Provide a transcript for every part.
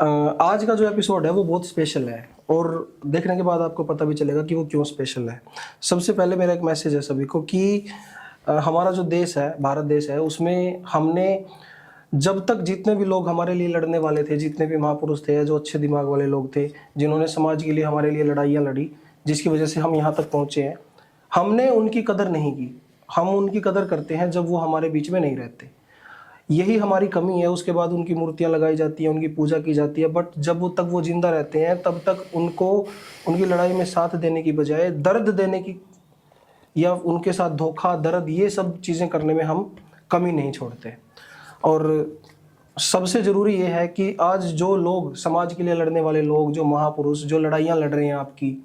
आज का जो एपिसोड है वो बहुत स्पेशल है और देखने के बाद आपको पता भी चलेगा कि वो क्यों स्पेशल है। सबसे पहले मेरा एक मैसेज है सभी को कि हमारा जो देश है, भारत देश है, उसमें हमने जब तक जितने भी लोग हमारे लिए लड़ने वाले थे, जितने भी महापुरुष थे, जो अच्छे दिमाग वाले लोग थे, जिन्होंने समाज के लिए हमारे लिए लड़ाइयाँ लड़ी, जिसकी वजह से हम यहाँ तक पहुँचे हैं, हमने उनकी कदर नहीं की। हम उनकी कदर करते हैं जब वो हमारे बीच में नहीं रहते। यही हमारी कमी है। उसके बाद उनकी मूर्तियाँ लगाई जाती हैं, उनकी पूजा की जाती है, बट जब वो तक वो जिंदा रहते हैं तब तक उनको उनकी लड़ाई में साथ देने की बजाय दर्द देने की या उनके साथ धोखा, दर्द, ये सब चीज़ें करने में हम कमी नहीं छोड़ते। और सबसे ज़रूरी ये है कि आज जो लोग समाज के लिए लड़ने वाले लोग, जो महापुरुष, जो लड़ाइयाँ लड़ रहे हैं आपकी,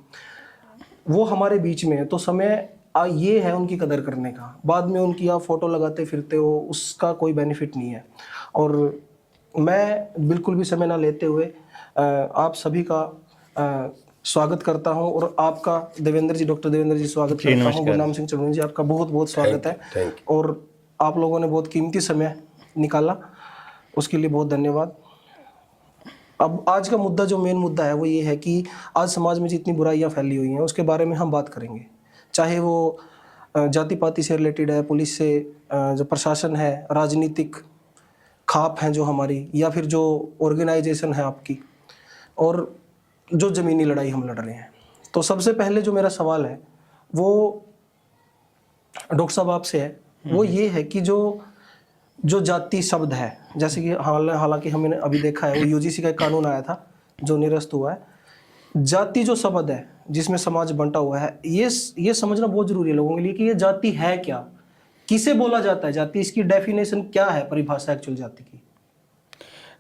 वो हमारे बीच में है, तो समय ये है उनकी कदर करने का। बाद में उनकी आप फ़ोटो लगाते फिरते हो, उसका कोई बेनिफिट नहीं है। और मैं बिल्कुल भी समय ना लेते हुए आप सभी का स्वागत करता हूं और आपका देवेंद्र जी, डॉक्टर देवेंद्र जी, स्वागत करता हूं। गुरनाम सिंह चढ़ूनी जी, आपका बहुत बहुत स्वागत है। और आप लोगों ने बहुत कीमती समय निकाला, उसके लिए बहुत धन्यवाद। अब आज का मुद्दा, जो मेन मुद्दा है, वो ये है कि आज समाज में जितनी बुराइयां फैली हुई हैं उसके बारे में हम बात करेंगे। चाहे वो जाति पाति से रिलेटेड है, पुलिस से, जो प्रशासन है, राजनीतिक खाप हैं जो हमारी, या फिर जो ऑर्गेनाइजेशन है आपकी, और जो ज़मीनी लड़ाई हम लड़ रहे हैं। तो सबसे पहले जो मेरा सवाल है वो डॉक्टर साहब आपसे है, वो ये है कि जो जाति शब्द है, जैसे कि हालांकि हमने अभी देखा है, वो यूजीसी का एक कानून आया था जो निरस्त हुआ है। जाति जो शब्द है जिसमें समाज बंटा हुआ है, ये समझना बहुत जरूरी है लोगों के लिए कि ये जाति है क्या, किसे बोला जाता है जाति, इसकी डेफिनेशन क्या है, परिभाषा एक्चुअल जाति की।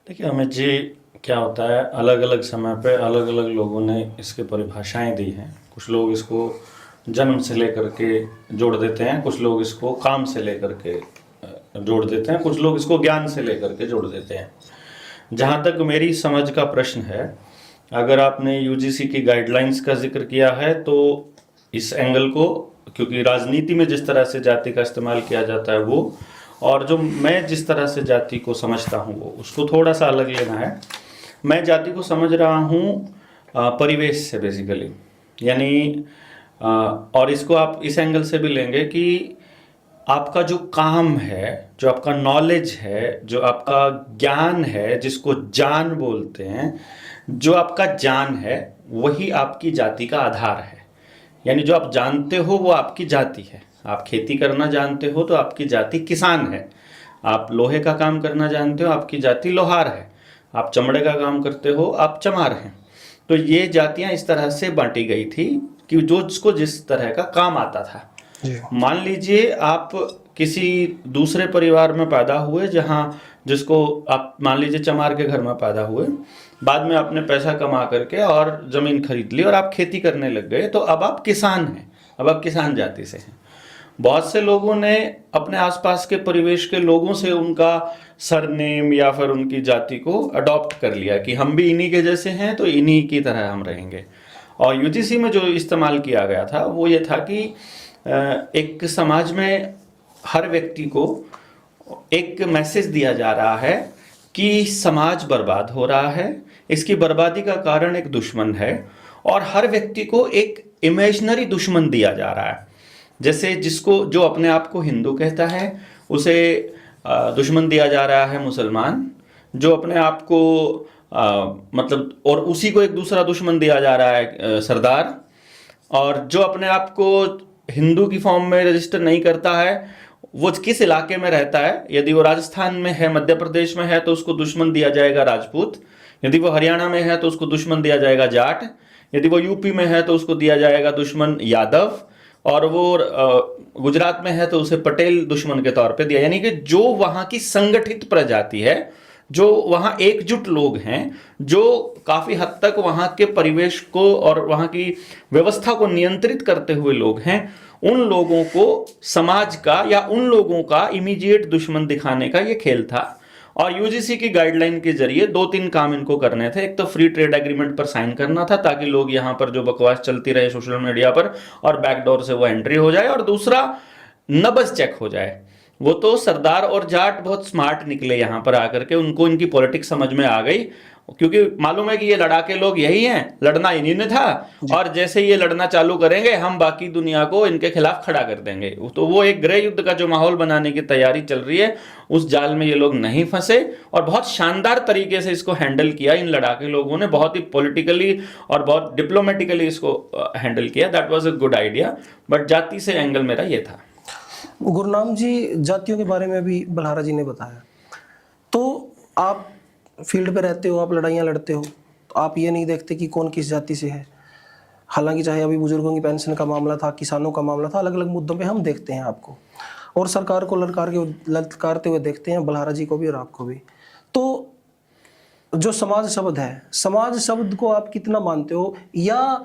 देखिए अमित जी, क्या होता है, अलग अलग समय पे अलग अलग लोगों ने इसके परिभाषाएं दी हैं। कुछ लोग इसको जन्म से लेकर के जोड़ देते हैं, कुछ लोग इसको काम से लेकर के जोड़ देते हैं, कुछ लोग इसको ज्ञान से लेकर के जोड़ देते हैं। जहाँ तक मेरी समझ का प्रश्न है, अगर आपने यूजीसी की गाइडलाइंस का जिक्र किया है तो इस एंगल को, क्योंकि राजनीति में जिस तरह से जाति का इस्तेमाल किया जाता है वो, और जो मैं जिस तरह से जाति को समझता हूँ वो, उसको थोड़ा सा अलग लेना है। मैं जाति को समझ रहा हूँ परिवेश से बेसिकली, यानी और इसको आप इस एंगल से भी लेंगे कि आपका जो काम है, जो आपका नॉलेज है, जो आपका ज्ञान है, जिसको जान बोलते हैं, जो आपका जान है, वही आपकी जाति का आधार है। यानी जो आप जानते हो वो आपकी जाति है। आप खेती करना जानते हो तो आपकी जाति किसान है। आप लोहे का काम करना जानते हो, आपकी जाति लोहार है। आप चमड़े का काम करते हो, आप चमार हैं। तो ये जातियां इस तरह से बांटी गई थी कि जो जिसको जिस तरह का काम आता था। मान लीजिए आप किसी दूसरे परिवार में पैदा हुए, जहाँ जिसको आप मान लीजिए चमार के घर में पैदा हुए, बाद में आपने पैसा कमा करके और जमीन खरीद ली और आप खेती करने लग गए, तो अब आप किसान हैं, अब आप किसान जाति से हैं। बहुत से लोगों ने अपने आसपास के परिवेश के लोगों से उनका सरनेम या फिर उनकी जाति को अडॉप्ट कर लिया कि हम भी इन्हीं के जैसे हैं तो इन्हीं की तरह हम रहेंगे। और यूजीसी में जो इस्तेमाल किया गया था वो ये था कि एक समाज में हर व्यक्ति को एक मैसेज दिया जा रहा है कि समाज बर्बाद हो रहा है, इसकी बर्बादी का कारण एक दुश्मन है, और हर व्यक्ति को एक इमेजिनरी दुश्मन दिया जा रहा है। जैसे जिसको, जो अपने आप को हिंदू कहता है, उसे दुश्मन दिया जा रहा है मुसलमान, जो अपने आप को मतलब, और उसी को एक दूसरा दुश्मन दिया जा रहा है सरदार, और जो अपने आप को हिंदू की फॉर्म में रजिस्टर नहीं करता है, वो किस इलाके में रहता है, यदि वो राजस्थान में है, मध्य प्रदेश में है तो उसको दुश्मन दिया जाएगा राजपूत, यदि वो हरियाणा में है तो उसको दुश्मन दिया जाएगा जाट, यदि वो यूपी में है तो उसको दिया जाएगा दुश्मन यादव, और वो गुजरात में है तो उसे पटेल दुश्मन के तौर पे दिया। यानी कि जो वहां की संगठित प्रजाति है, जो वहां एकजुट लोग हैं, जो काफी हद तक वहां के परिवेश को और वहां की व्यवस्था को नियंत्रित करते हुए लोग हैं, उन लोगों को समाज का या उन लोगों का इमीडिएट दुश्मन दिखाने का ये खेल था। और यूजीसी की गाइडलाइन के जरिए 2-3 काम इनको करने थे। एक तो फ्री ट्रेड एग्रीमेंट पर साइन करना था ताकि लोग यहाँ पर जो बकवास चलती रहे सोशल मीडिया पर और बैकडोर से वो एंट्री हो जाए, और दूसरा नब्ज चेक हो जाए। वो तो सरदार और जाट बहुत स्मार्ट निकले यहाँ पर आकर के, उनको इनकी पॉलिटिक्स समझ में आ गई क्योंकि मालूम है कि ये लड़ाके लोग यही हैं, लड़ना इन्हीं ने था, और जैसे ये लड़ना चालू करेंगे हम बाकी दुनिया को इनके खिलाफ खड़ा कर देंगे। तो वो एक गृह युद्ध का जो माहौल बनाने की तैयारी चल रही है, उस जाल में ये लोग नहीं फंसे, और बहुत शानदार तरीके से इसको हैंडल किया इन लड़ाके लोगों ने, बहुत ही पॉलिटिकली और बहुत डिप्लोमेटिकली इसको हैंडल किया। That was a good idea, but जाति से एंगल मेरा ये था। गुरनाम जी, जातियों के बारे में भी बल्हारा जी ने बताया, तो आप फील्ड पे रहते हो, आप लड़ाइयाँ लड़ते हो, तो आप ये नहीं देखते कि कौन किस जाति से है। हालांकि चाहे अभी बुजुर्गों की पेंशन का मामला था, किसानों का मामला था, अलग अलग मुद्दों पे हम देखते हैं आपको, और सरकार को ललकारते हुए देखते हैं, बल्हारा जी को भी और आपको भी। तो जो समाज शब्द है, समाज शब्द को आप कितना मानते हो, या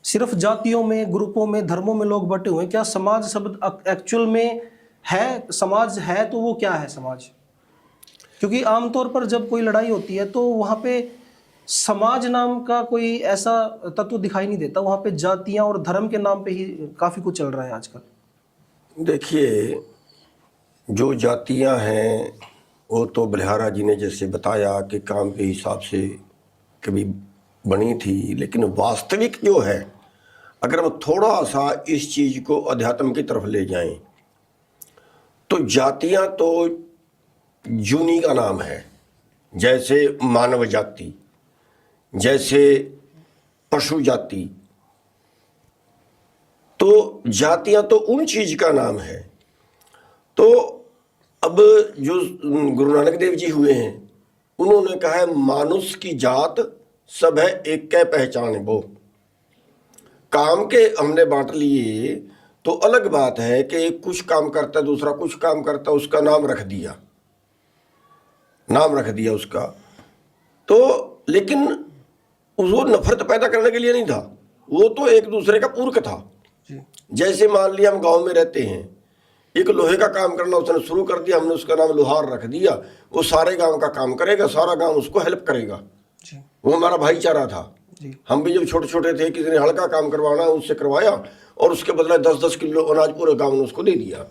सिर्फ जातियों में, ग्रुपों में, धर्मों में लोग बटे हुए हैं? क्या समाज शब्द एक्चुअल में है? समाज है तो वो क्या है समाज? क्योंकि आमतौर पर जब कोई लड़ाई होती है तो वहाँ पे समाज नाम का कोई ऐसा तत्व दिखाई नहीं देता, वहाँ पे जातियाँ और धर्म के नाम पे ही काफ़ी कुछ चल रहा है आजकल। देखिए, जो जातियाँ हैं वो तो बल्हारा जी ने जैसे बताया कि काम के हिसाब से कभी बनी थी, लेकिन वास्तविक जो है, अगर हम थोड़ा सा इस चीज़ को अध्यात्म की तरफ ले जाएं, तो जातियाँ तो जूनी का नाम है, जैसे मानव जाति, जैसे पशु जाति। तो जातियां तो उन चीज का नाम है। तो अब जो गुरु नानक देव जी हुए हैं, उन्होंने कहा है मानुष की जात सब है एक कै पहचान वो। काम के हमने बांट लिए तो अलग बात है कि एक कुछ काम करता है, दूसरा कुछ काम करता है, उसका नाम रख दिया उसका। तो लेकिन वो नफरत पैदा करने के लिए नहीं था, वो तो एक दूसरे का पूरक था। जैसे मान लिया हम गांव में रहते हैं, एक लोहे का काम करना उसने शुरू कर दिया, हमने उसका नाम लोहार रख दिया, वो सारे गांव का काम करेगा, सारा गांव उसको हेल्प करेगा, वो हमारा भाईचारा था। हम भी जब छोटे छोटे थे, किसी ने हल्का काम करवाना उससे करवाया, और उसके बदले 10-10 किलो अनाज पूरे गांव ने उसको दे दिया।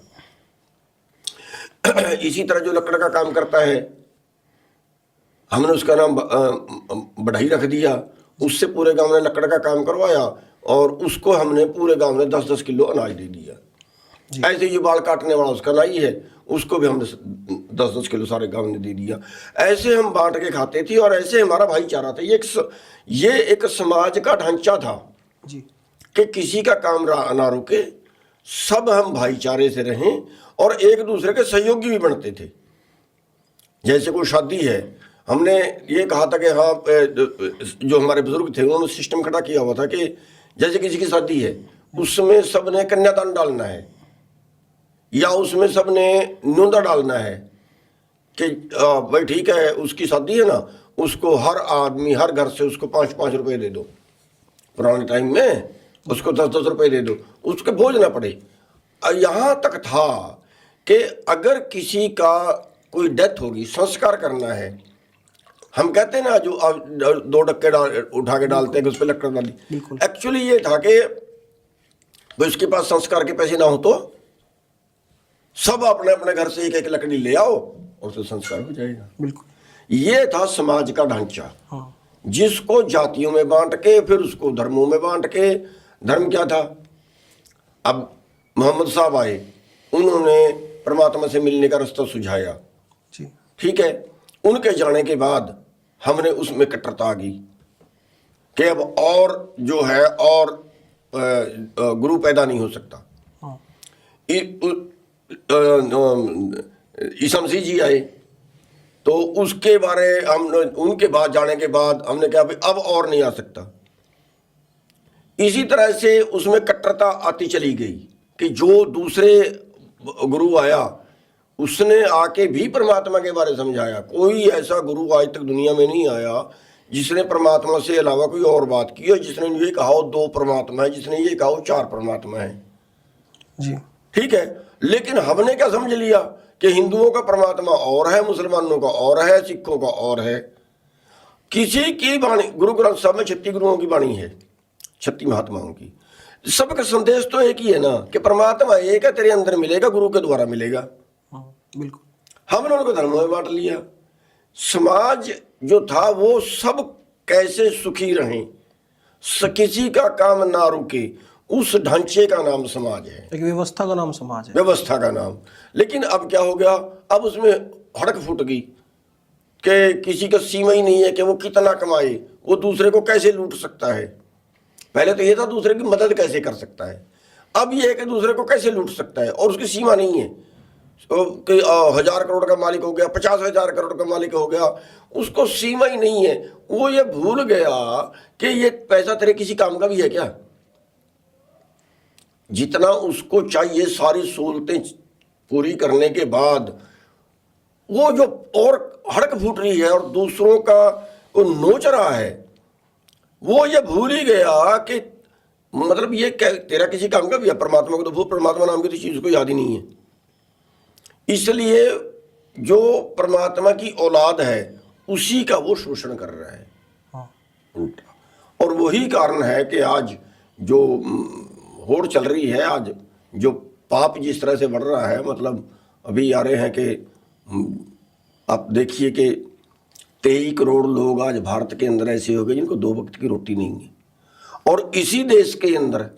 इसी तरह जो लकड़ का काम करता है, हमने उसका नाम बढ़ई रख दिया, उससे पूरे गांव ने लकड़ का काम करवाया, और उसको हमने पूरे गांव में 10-10 किलो अनाज दे दिया। ऐसे जो बाल काटने वाला उसका नाई है, उसको भी हमने 10-10 किलो सारे गांव ने दे दिया। ऐसे हम बांट के खाते थे, और ऐसे हमारा भाईचारा था। ये एक समाज का ढांचा था कि किसी का काम ना रुके, सब हम भाईचारे से रहें और एक दूसरे के सहयोगी भी बनते थे। जैसे कोई शादी है, हमने ये कहा था कि हाँ, जो हमारे बुजुर्ग थे उन्होंने सिस्टम खड़ा किया हुआ था कि जैसे किसी की शादी है, उसमें सबने कन्यादान डालना है, या उसमें सबने न्योंदा डालना है कि भाई ठीक है, उसकी शादी है ना, उसको हर आदमी हर घर से उसको 5-5 रुपए दे दो। पुराने टाइम में उसको 10-10 रुपए दे दो, उसके बोझ ना पड़े। यहाँ तक था कि अगर किसी का कोई डेथ होगी, संस्कार करना है, हम कहते हैं ना जो 2 डक्के उठा के डालते हैं कि उस पर लकड़ डाली, एक्चुअली ये था कि उसके पास संस्कार के पैसे ना हो तो सब अपने अपने घर से एक लकड़ी ले आओ और तो संस्कार हो जाएगा। बिल्कुल, ये था समाज का ढांचा। जिसको जातियों में बांट के, फिर उसको धर्मों में बांट के। धर्म क्या था? अब मोहम्मद साहब आए, उन्होंने परमात्मा से मिलने का रास्ता सुझाया, ठीक है। उनके जाने के बाद हमने उसमें कट्टरता आ गई कि अब और जो है और गुरु पैदा नहीं हो सकता। ईसा मसीह जी आए तो उसके बारे हमने, उनके बाद जाने के बाद हमने कहा भाई अब और नहीं आ सकता। इसी तरह से उसमें कट्टरता आती चली गई कि जो दूसरे गुरु आया उसने आके भी परमात्मा के बारे समझाया। कोई ऐसा गुरु आज तक दुनिया में नहीं आया जिसने परमात्मा से अलावा कोई और बात की है, जिसने ये कहा 2 परमात्मा है, जिसने ये कहा 4 परमात्मा है जी, ठीक है। लेकिन हमने क्या समझ लिया कि हिंदुओं का परमात्मा और है, मुसलमानों का और है, सिखों का और है। किसी की वाणी, गुरु ग्रंथ साहब में 36 गुरुओं की वाणी है, 36 महात्माओं की। सबका संदेश तो एक ही है ना कि परमात्मा एक है, तेरे अंदर मिलेगा, गुरु के द्वारा मिलेगा। बिल्कुल। हमने उनको धर्मों में बांट लिया। समाज जो था वो सब कैसे सुखी रहें, किसी का काम ना रुके, उस ढांचे का नाम समाज है, एक व्यवस्था का नाम समाज है। व्यवस्था का नाम। लेकिन अब क्या हो गया, अब उसमें हड़क फूट गई कि किसी का सीमा ही नहीं है कि वो कितना कमाए, वो दूसरे को कैसे लूट सकता है। पहले तो ये था दूसरे की मदद कैसे कर सकता है, अब ये है कि दूसरे को कैसे लूट सकता है, और उसकी सीमा नहीं है कि 1000 करोड़ का मालिक हो गया, 50,000 करोड़ का मालिक हो गया, उसको सीमा ही नहीं है। वो ये भूल गया कि ये पैसा तेरे किसी काम का भी है क्या। जितना उसको चाहिए सारी सहूलतें पूरी करने के बाद वो जो और हड़क फूट रही है और दूसरों का वो नोच रहा है, वो ये भूल ही गया कि मतलब ये तेरा किसी काम का भी है। परमात्मा को तो भूल, परमात्मा नाम की तो चीज को याद ही नहीं है। इसलिए जो परमात्मा की औलाद है उसी का वो शोषण कर रहा है उल्टा। और वही कारण है कि आज जो होड़ चल रही है, आज जो पाप जिस तरह से बढ़ रहा है, मतलब अभी आ रहे हैं कि आप देखिए कि 23 करोड़ लोग आज भारत के अंदर ऐसे हो गए जिनको 2 वक्त की रोटी नहीं है। और इसी देश के अंदर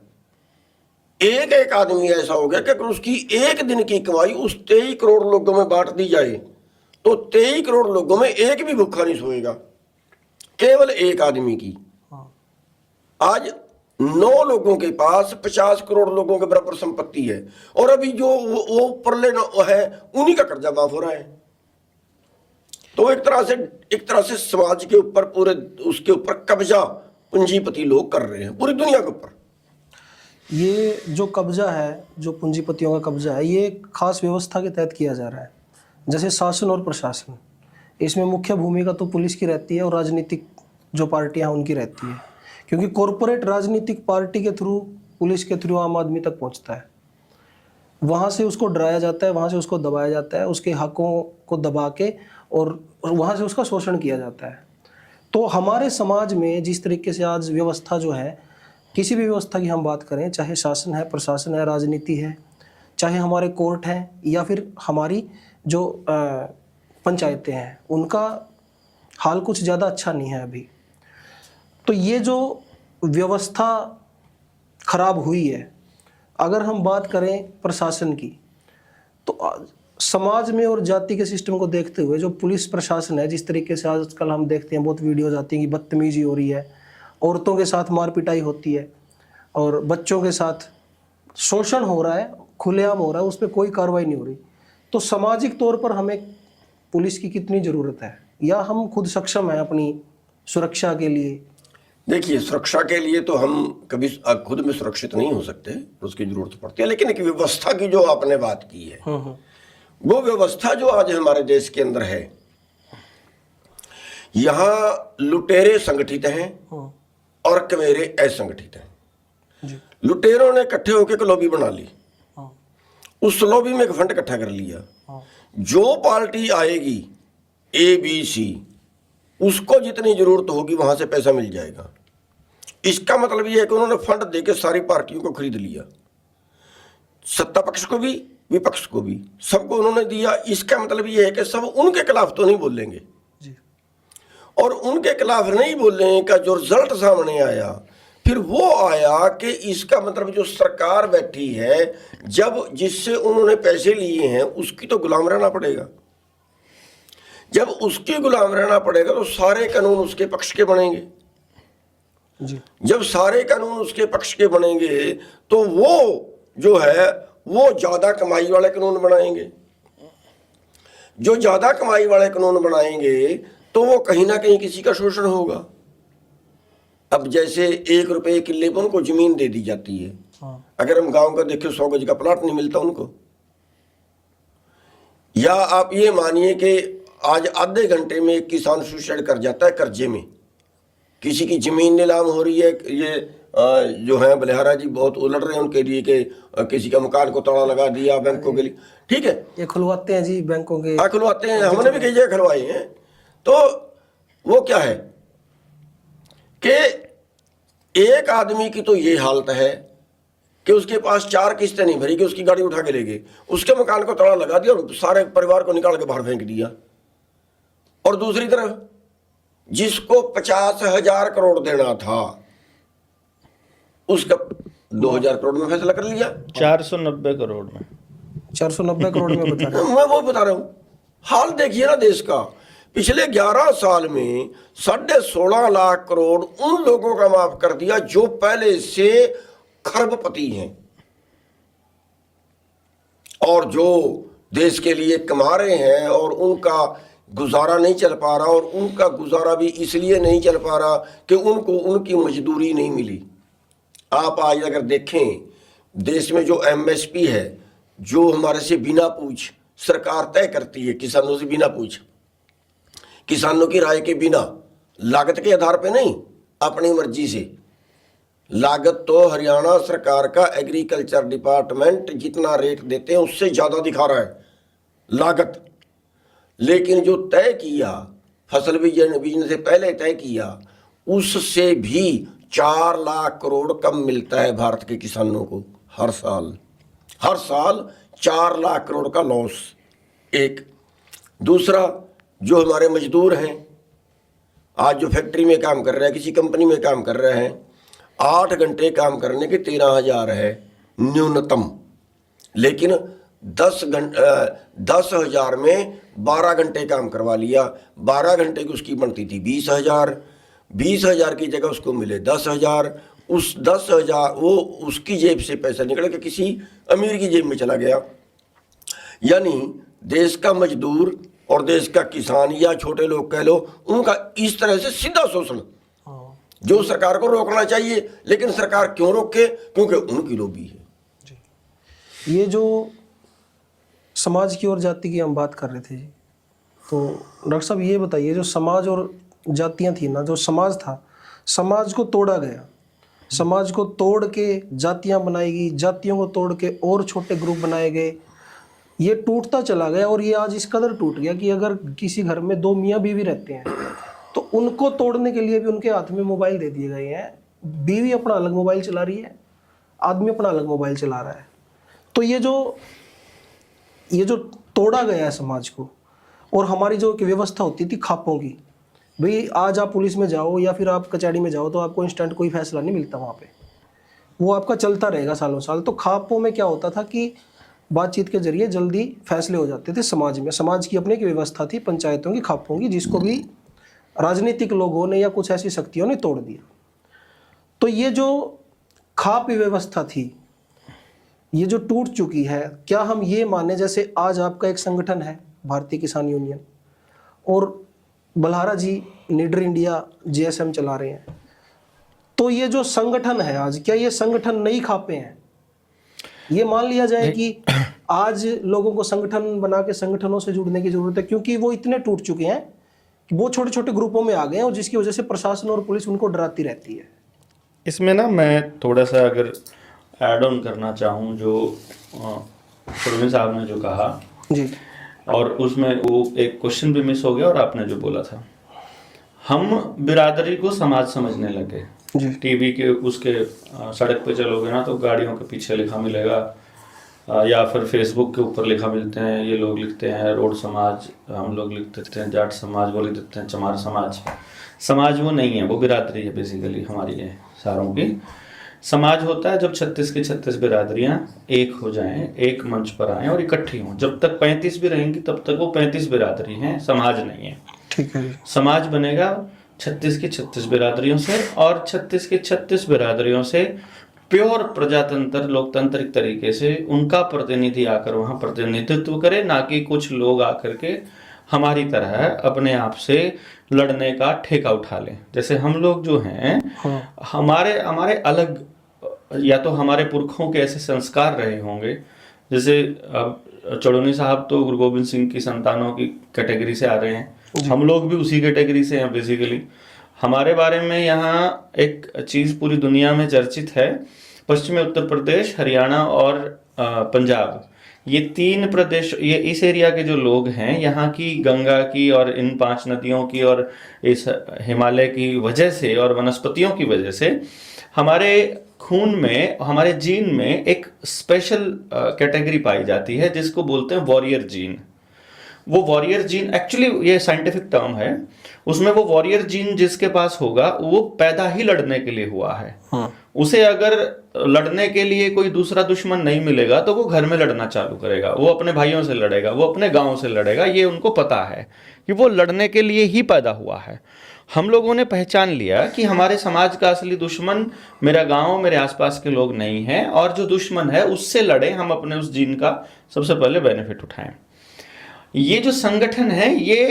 एक एक आदमी ऐसा हो गया कि अगर उसकी एक दिन की कमाई उस 23 करोड़ लोगों में बांट दी जाए तो 23 करोड़ लोगों में एक भी भूखा नहीं सोएगा, केवल एक आदमी की। आज 9 लोगों के पास 50 करोड़ लोगों के बराबर संपत्ति है, और अभी जो वो ऊपरले है उन्हीं का कर्जा माफ हो रहा है। तो एक तरह से समाज के ऊपर, पूरे उसके ऊपर कब्जा पूंजीपति लोग कर रहे हैं पूरी दुनिया के ऊपर। ये जो कब्जा है, जो पूंजीपतियों का कब्जा है, ये एक खास व्यवस्था के तहत किया जा रहा है। जैसे शासन और प्रशासन, इसमें मुख्य भूमिका तो पुलिस की रहती है और राजनीतिक जो पार्टियां हैं उनकी रहती है, क्योंकि कॉरपोरेट राजनीतिक पार्टी के थ्रू, पुलिस के थ्रू आम आदमी तक पहुंचता है। वहाँ से उसको डराया जाता है, वहाँ से उसको दबाया जाता है, उसके हकों को दबा के, और वहाँ से उसका शोषण किया जाता है। तो हमारे समाज में जिस तरीके से आज व्यवस्था जो है, किसी भी व्यवस्था की हम बात करें, चाहे शासन है, प्रशासन है, राजनीति है, चाहे हमारे कोर्ट हैं, या फिर हमारी जो पंचायतें हैं, उनका हाल कुछ ज़्यादा अच्छा नहीं है अभी। तो ये जो व्यवस्था खराब हुई है, अगर हम बात करें प्रशासन की, तो समाज में और जाति के सिस्टम को देखते हुए जो पुलिस प्रशासन है, जिस तरीके से आजकल हम देखते हैं, बहुत वीडियोज आती हैं कि बदतमीजी हो रही है, औरतों के साथ मार पिटाई होती है, और बच्चों के साथ शोषण हो रहा है, खुलेआम हो रहा है, उस पर कोई कार्रवाई नहीं हो रही। तो सामाजिक तौर पर हमें पुलिस की कितनी ज़रूरत है, या हम खुद सक्षम हैं अपनी सुरक्षा के लिए? देखिए, सुरक्षा के लिए तो हम कभी खुद में सुरक्षित नहीं हो सकते, उसकी जरूरत पड़ती है। लेकिन एक व्यवस्था की जो आपने बात की है, वो व्यवस्था जो आज हमारे देश के अंदर है, यहाँ लुटेरे संगठित हैं और कमेरे असंगठित हैं। लुटेरों ने इकट्ठे होकर एक लॉबी बना ली, उस लॉबी में एक फंड इकट्ठा कर लिया। जो पार्टी आएगी ABC, उसको जितनी जरूरत होगी वहां से पैसा मिल जाएगा। इसका मतलब यह है कि उन्होंने फंड देकर सारी पार्टियों को खरीद लिया, सत्ता पक्ष को भी, विपक्ष को भी, सबको उन्होंने दिया। इसका मतलब यह है कि सब उनके खिलाफ तो नहीं बोलेंगे जी। और उनके खिलाफ नहीं बोलने का जो रिजल्ट सामने आया, फिर वो आया कि इसका मतलब जो सरकार बैठी है, जब जिससे उन्होंने पैसे लिए हैं उसकी तो गुलाम रहना पड़ेगा। जब उसकी गुलाम रहना पड़ेगा तो सारे कानून उसके पक्ष के बनेंगे जी। जब सारे कानून उसके पक्ष के बनेंगे तो वो जो है वो ज्यादा कमाई वाले कानून बनाएंगे। जो ज्यादा कमाई वाले कानून बनाएंगे तो वो कहीं ना कहीं किसी का शोषण होगा। अब जैसे 1 रुपए किले पर उनको जमीन दे दी जाती है। अगर हम गांव का देखें, 100 गज का प्लाट नहीं मिलता उनको। या आप ये मानिए कि आज आधे घंटे में एक किसान सुसाइड कर जाता है कर्जे में, किसी की जमीन नीलाम हो रही है। ये जो है बलिहारा जी बहुत उलट रहे हैं उनके लिए कि किसी का मकान को ताला लगा दिया बैंकों के लिए। ठीक है, ये खुलवाते हैं जी बैंकों के। हाँ, खुलवाते हैं, हमने भी कई जगह खुलवाए हैं। तो वो क्या है कि एक आदमी की तो ये हालत है कि उसके पास 4 किस्तें नहीं भरी कि उसकी गाड़ी उठा के ले गए, उसके मकान को ताला लगा दिया और सारे परिवार को निकाल के बाहर फेंक दिया। और दूसरी तरफ जिसको 50,000 करोड़ देना था उसका 2,000 करोड़ में फैसला कर लिया। 490 करोड़ में 490 करोड़ में बता रहे हैं। मैं वो बता रहा हूं, हाल देखिए ना देश का। पिछले 11 साल में 16.5 लाख करोड़ उन लोगों का माफ कर दिया जो पहले से खरबपति हैं और जो देश के लिए कमा रहे हैं और उनका गुजारा नहीं चल पा रहा, और उनका गुजारा भी इसलिए नहीं चल पा रहा कि उनको उनकी मजदूरी नहीं मिली। आप आज अगर देखें देश में जो एमएसपी है, जो हमारे से बिना पूछ सरकार तय करती है, किसानों से बिना पूछ, किसानों की राय के बिना, लागत के आधार पे नहीं, अपनी मर्जी से। लागत तो हरियाणा सरकार का एग्रीकल्चर डिपार्टमेंट जितना रेट देते हैं उससे ज़्यादा दिखा रहा है लागत, लेकिन जो तय किया फसल बीजने से पहले तय किया उससे भी 4 लाख करोड़ कम मिलता है भारत के किसानों को हर साल। हर साल 4 लाख करोड़ का लॉस। एक दूसरा, जो हमारे मजदूर हैं आज जो फैक्ट्री में काम कर रहे हैं, किसी कंपनी में काम कर रहे हैं, 8 घंटे काम करने के 13,000 है न्यूनतम, लेकिन 10,000 में 12 घंटे काम करवा लिया। 12 घंटे की उसकी बनती थी 20,000, 20,000 की जगह उसको मिले 10,000। उस 10,000 वो उसकी जेब से पैसा निकल के किसी अमीर की जेब में चला गया। यानी देश का मजदूर और देश का किसान या छोटे लोग कह लो, उनका इस तरह से सीधा शोषण जो सरकार को रोकना चाहिए, लेकिन सरकार क्यों रोके? क्योंकि उनकी लोभी है। ये जो समाज की और जाति की हम बात कर रहे थे जी, तो डॉक्टर साहब ये बताइए, जो समाज और जातियां थी ना, जो समाज था, समाज को तोड़ा गया, समाज को तोड़ के जातियां बनाई गई, जातियों को तोड़ के और छोटे ग्रुप बनाए गए, ये टूटता चला गया। और ये आज इस कदर टूट गया कि अगर किसी घर में 2 मियाँ बीवी रहते हैं तो उनको तोड़ने के लिए भी उनके हाथ में मोबाइल दे दिए गए हैं। बीवी अपना अलग मोबाइल चला रही है, आदमी अपना अलग मोबाइल चला रहा है। तो ये जो तोड़ा गया है समाज को, और हमारी जो व्यवस्था होती थी खापों की, भाई आज आप पुलिस में जाओ या फिर आप कचहरी में जाओ तो आपको इंस्टेंट कोई फैसला नहीं मिलता वहाँ पे, वो आपका चलता रहेगा सालों साल। तो खापों में क्या होता था कि बातचीत के जरिए जल्दी फैसले हो जाते थे समाज में। समाज की अपनी एक व्यवस्था थी पंचायतों की, खापों की, जिसको भी राजनीतिक लोगों ने या कुछ ऐसी शक्तियों ने तोड़ दिया। तो ये जो खाप व्यवस्था थी, ये जो टूट चुकी है, क्या हम ये माने जैसे आज आपका एक संगठन है भारतीय किसान यूनियन और बलहारा जी लीडर इंडिया JSM चला रहे हैं, तो ये जो संगठन है आज, क्या ये संगठन नई खापे हैं? ये मान लिया जाए कि आज लोगों को संगठन बना के संगठनों से जुड़ने की जरूरत है, क्योंकि वो इतने टूट चुके हैं कि वो छोटे छोटे ग्रुपों में आ गए हैं, और जिसकी वजह से प्रशासन और पुलिस उनको डराती रहती है। इसमें ना मैं थोड़ा सा अगर ऐड ऑन करना चाहूँ जो सुरमी साहब ने जो कहा जी, और उसमें वो एक क्वेश्चन भी मिस हो गया, और आपने जो बोला था, हम बिरादरी को समाज समझने लगे। टीवी के उसके सड़क पे चलोगे ना तो गाड़ियों के पीछे लिखा मिलेगा, या फिर फेसबुक के ऊपर लिखा मिलते हैं, ये लोग लिखते हैं रोड समाज, हम लोग लिख देते हैं जाट समाज, वो लिख देते हैं चमार समाज। समाज वो नहीं है, वो बिरादरी है बेसिकली हमारी है सारों की। समाज होता है जब 36 की 36 बिरादरियां एक हो जाएं, एक मंच पर आएं और इकट्ठी हों। जब तक 35 भी रहेंगी तब तक वो 35 बिरादरी हैं, समाज नहीं है। ठीक है। समाज बनेगा 36 की 36 बिरादरियों से, और 36 की 36 बिरादरियों से प्योर प्रजातंत्र लोकतांत्रिक तरीके से उनका प्रतिनिधि आकर वहाँ प्रतिनिधित्व करे, ना कि कुछ लोग आकर के हमारी तरह अपने आप से लड़ने का ठेका उठा लें। जैसे हम लोग जो हैं, हमारे अलग, या तो हमारे पुरखों के ऐसे संस्कार रहे होंगे, जैसे अब चड़ोनी साहब तो गुरु गोबिंद सिंह की संतानों की कैटेगरी से आ रहे हैं, हम लोग भी उसी कैटेगरी से हैं बेसिकली। हमारे बारे में यहाँ एक चीज़ पूरी दुनिया में चर्चित है, पश्चिमी उत्तर प्रदेश, हरियाणा और पंजाब, ये 3 प्रदेश, ये इस एरिया के जो लोग हैं, यहाँ की गंगा की और इन 5 नदियों की और इस हिमालय की वजह से और वनस्पतियों की वजह से हमारे खून में, हमारे जीन में एक स्पेशल कैटेगरी पाई जाती है जिसको बोलते हैं वॉरियर जीन। वो वॉरियर जीन, एक्चुअली ये साइंटिफिक टर्म है, उसमें वो वॉरियर जीन जिसके पास होगा वो पैदा ही लड़ने के लिए हुआ है। उसे अगर लड़ने के लिए कोई दूसरा दुश्मन नहीं मिलेगा तो वो घर में लड़ना चालू करेगा, वो अपने भाइयों से लड़ेगा, वो अपने गांव से लड़ेगा। ये उनको पता है कि वो लड़ने के लिए ही पैदा हुआ है। हम लोगों ने पहचान लिया कि हमारे समाज का असली दुश्मन मेरा गांव, मेरे आसपास के लोग नहीं है, और जो दुश्मन है उससे लड़े, हम अपने उस जीन का सबसे पहले बेनिफिट उठाएं। ये जो संगठन है ये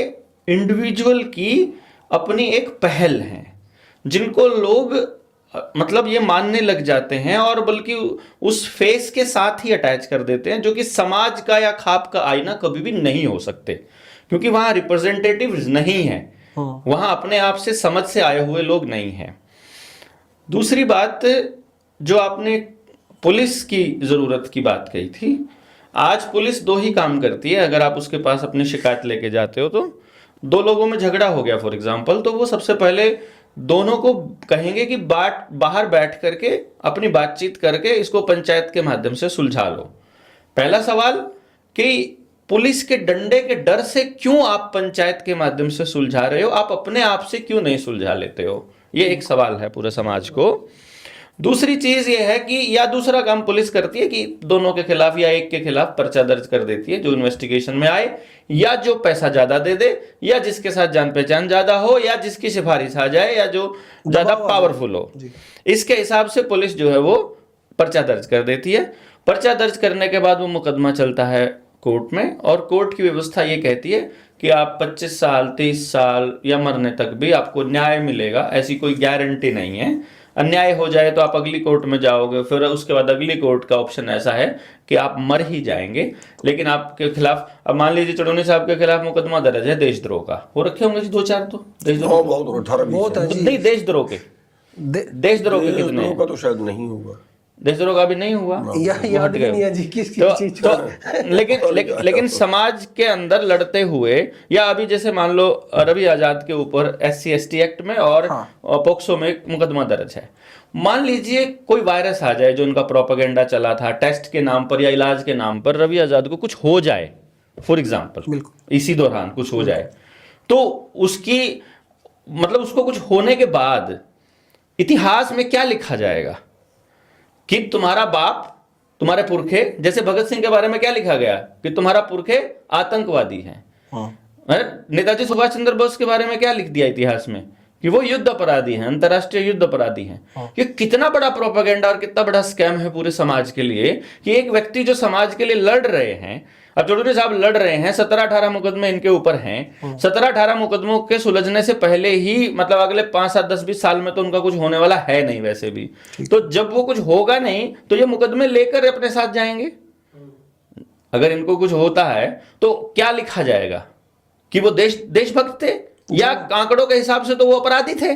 इंडिविजुअल की अपनी एक पहल है, जिनको लोग मतलब ये मानने लग जाते हैं और बल्कि उस फेस के साथ ही अटैच कर देते हैं, जो कि समाज का या खाप का आईना कभी भी नहीं हो सकते, क्योंकि वहां रिप्रेजेंटेटिव्स नहीं है, वहां अपने आप से समझ से आए हुए लोग नहीं हैं। दूसरी बात, जो आपने पुलिस की जरूरत की बात कही थी, आज पुलिस दो ही काम करती है। अगर आप उसके पास अपनी शिकायत लेके जाते हो, तो दो लोगों में झगड़ा हो गया फॉर एग्जांपल, तो वो सबसे पहले दोनों को कहेंगे कि बाहर बैठ करके अपनी बातचीत करके इसको पंचायत के माध्यम से सुलझा लो। पहला सवाल कि पुलिस के डंडे के डर से क्यों आप पंचायत के माध्यम से सुलझा रहे हो, आप अपने आप से क्यों नहीं सुलझा लेते हो, ये एक सवाल है पूरे समाज को। दूसरी चीज ये है कि या दूसरा काम पुलिस करती है कि दोनों के खिलाफ या एक के खिलाफ पर्चा दर्ज कर देती है जो इन्वेस्टिगेशन में आए, या जो पैसा ज्यादा दे दे, या जिसके साथ जान पहचान ज्यादा हो, या जिसकी सिफारिश आ जाए, या जो ज्यादा पावरफुल हो, इसके हिसाब से पुलिस जो है वो पर्चा दर्ज कर देती है। पर्चा दर्ज करने के बाद वो मुकदमा चलता है कोर्ट में, और कोर्ट की व्यवस्था ये कहती है कि आप 25 साल 30 साल या मरने तक भी आपको न्याय मिलेगा, ऐसी कोई गारंटी नहीं है। अन्याय हो जाए तो आप अगली कोर्ट में जाओगे, फिर उसके बाद अगली कोर्ट का ऑप्शन ऐसा है कि आप मर ही जाएंगे, लेकिन आपके खिलाफ, अब मान लीजिए चुड़ौनी साहब के खिलाफ मुकदमा दर्ज है देशद्रोह का, हो रखे होंगे 2-4 तो देशद्रोह, बहुत नहीं देशद्रोह के, देशद्रोह के कितने हैं? का तो शायद नहीं होगा, देशद्रोह का भी नहीं हुआ, याद नहीं है जी किस चीज तो लेकिन समाज के अंदर लड़ते हुए, या अभी जैसे मान लो रवि आजाद के ऊपर SC/ST एक्ट में और पोक्सो में मुकदमा दर्ज है। मान लीजिए कोई वायरस आ जाए जो उनका प्रोपेगेंडा चला था, टेस्ट के नाम पर या इलाज के नाम पर रवि आजाद को कुछ हो जाए फॉर एग्जाम्पल, इसी दौरान कुछ हो जाए, तो उसकी मतलब उसको कुछ होने के बाद इतिहास में क्या लिखा जाएगा कि तुम्हारा बाप, तुम्हारे पुरखे, जैसे भगत सिंह के बारे में क्या लिखा गया कि तुम्हारा पुरखे आतंकवादी हैं। नेताजी सुभाष चंद्र बोस के बारे में क्या लिख दिया इतिहास में कि वो युद्ध अपराधी हैं, अंतरराष्ट्रीय युद्ध अपराधी हैं। ये कितना बड़ा प्रोपेगेंडा और कितना बड़ा स्कैम है पूरे समाज के लिए कि एक व्यक्ति जो समाज के लिए लड़ रहे हैं, अब चौधरी साहब लड़ रहे हैं, 17-18 मुकदमे इनके ऊपर हैं, 17-18 मुकदमों के सुलझने से पहले ही मतलब अगले 5-7-10-20 साल में तो उनका कुछ होने वाला है नहीं वैसे भी, तो जब वो कुछ होगा नहीं तो ये मुकदमे लेकर अपने साथ जाएंगे। अगर इनको कुछ होता है तो क्या लिखा जाएगा कि वो देशभक्त थे, या आंकड़ों के हिसाब से तो वो अपराधी थे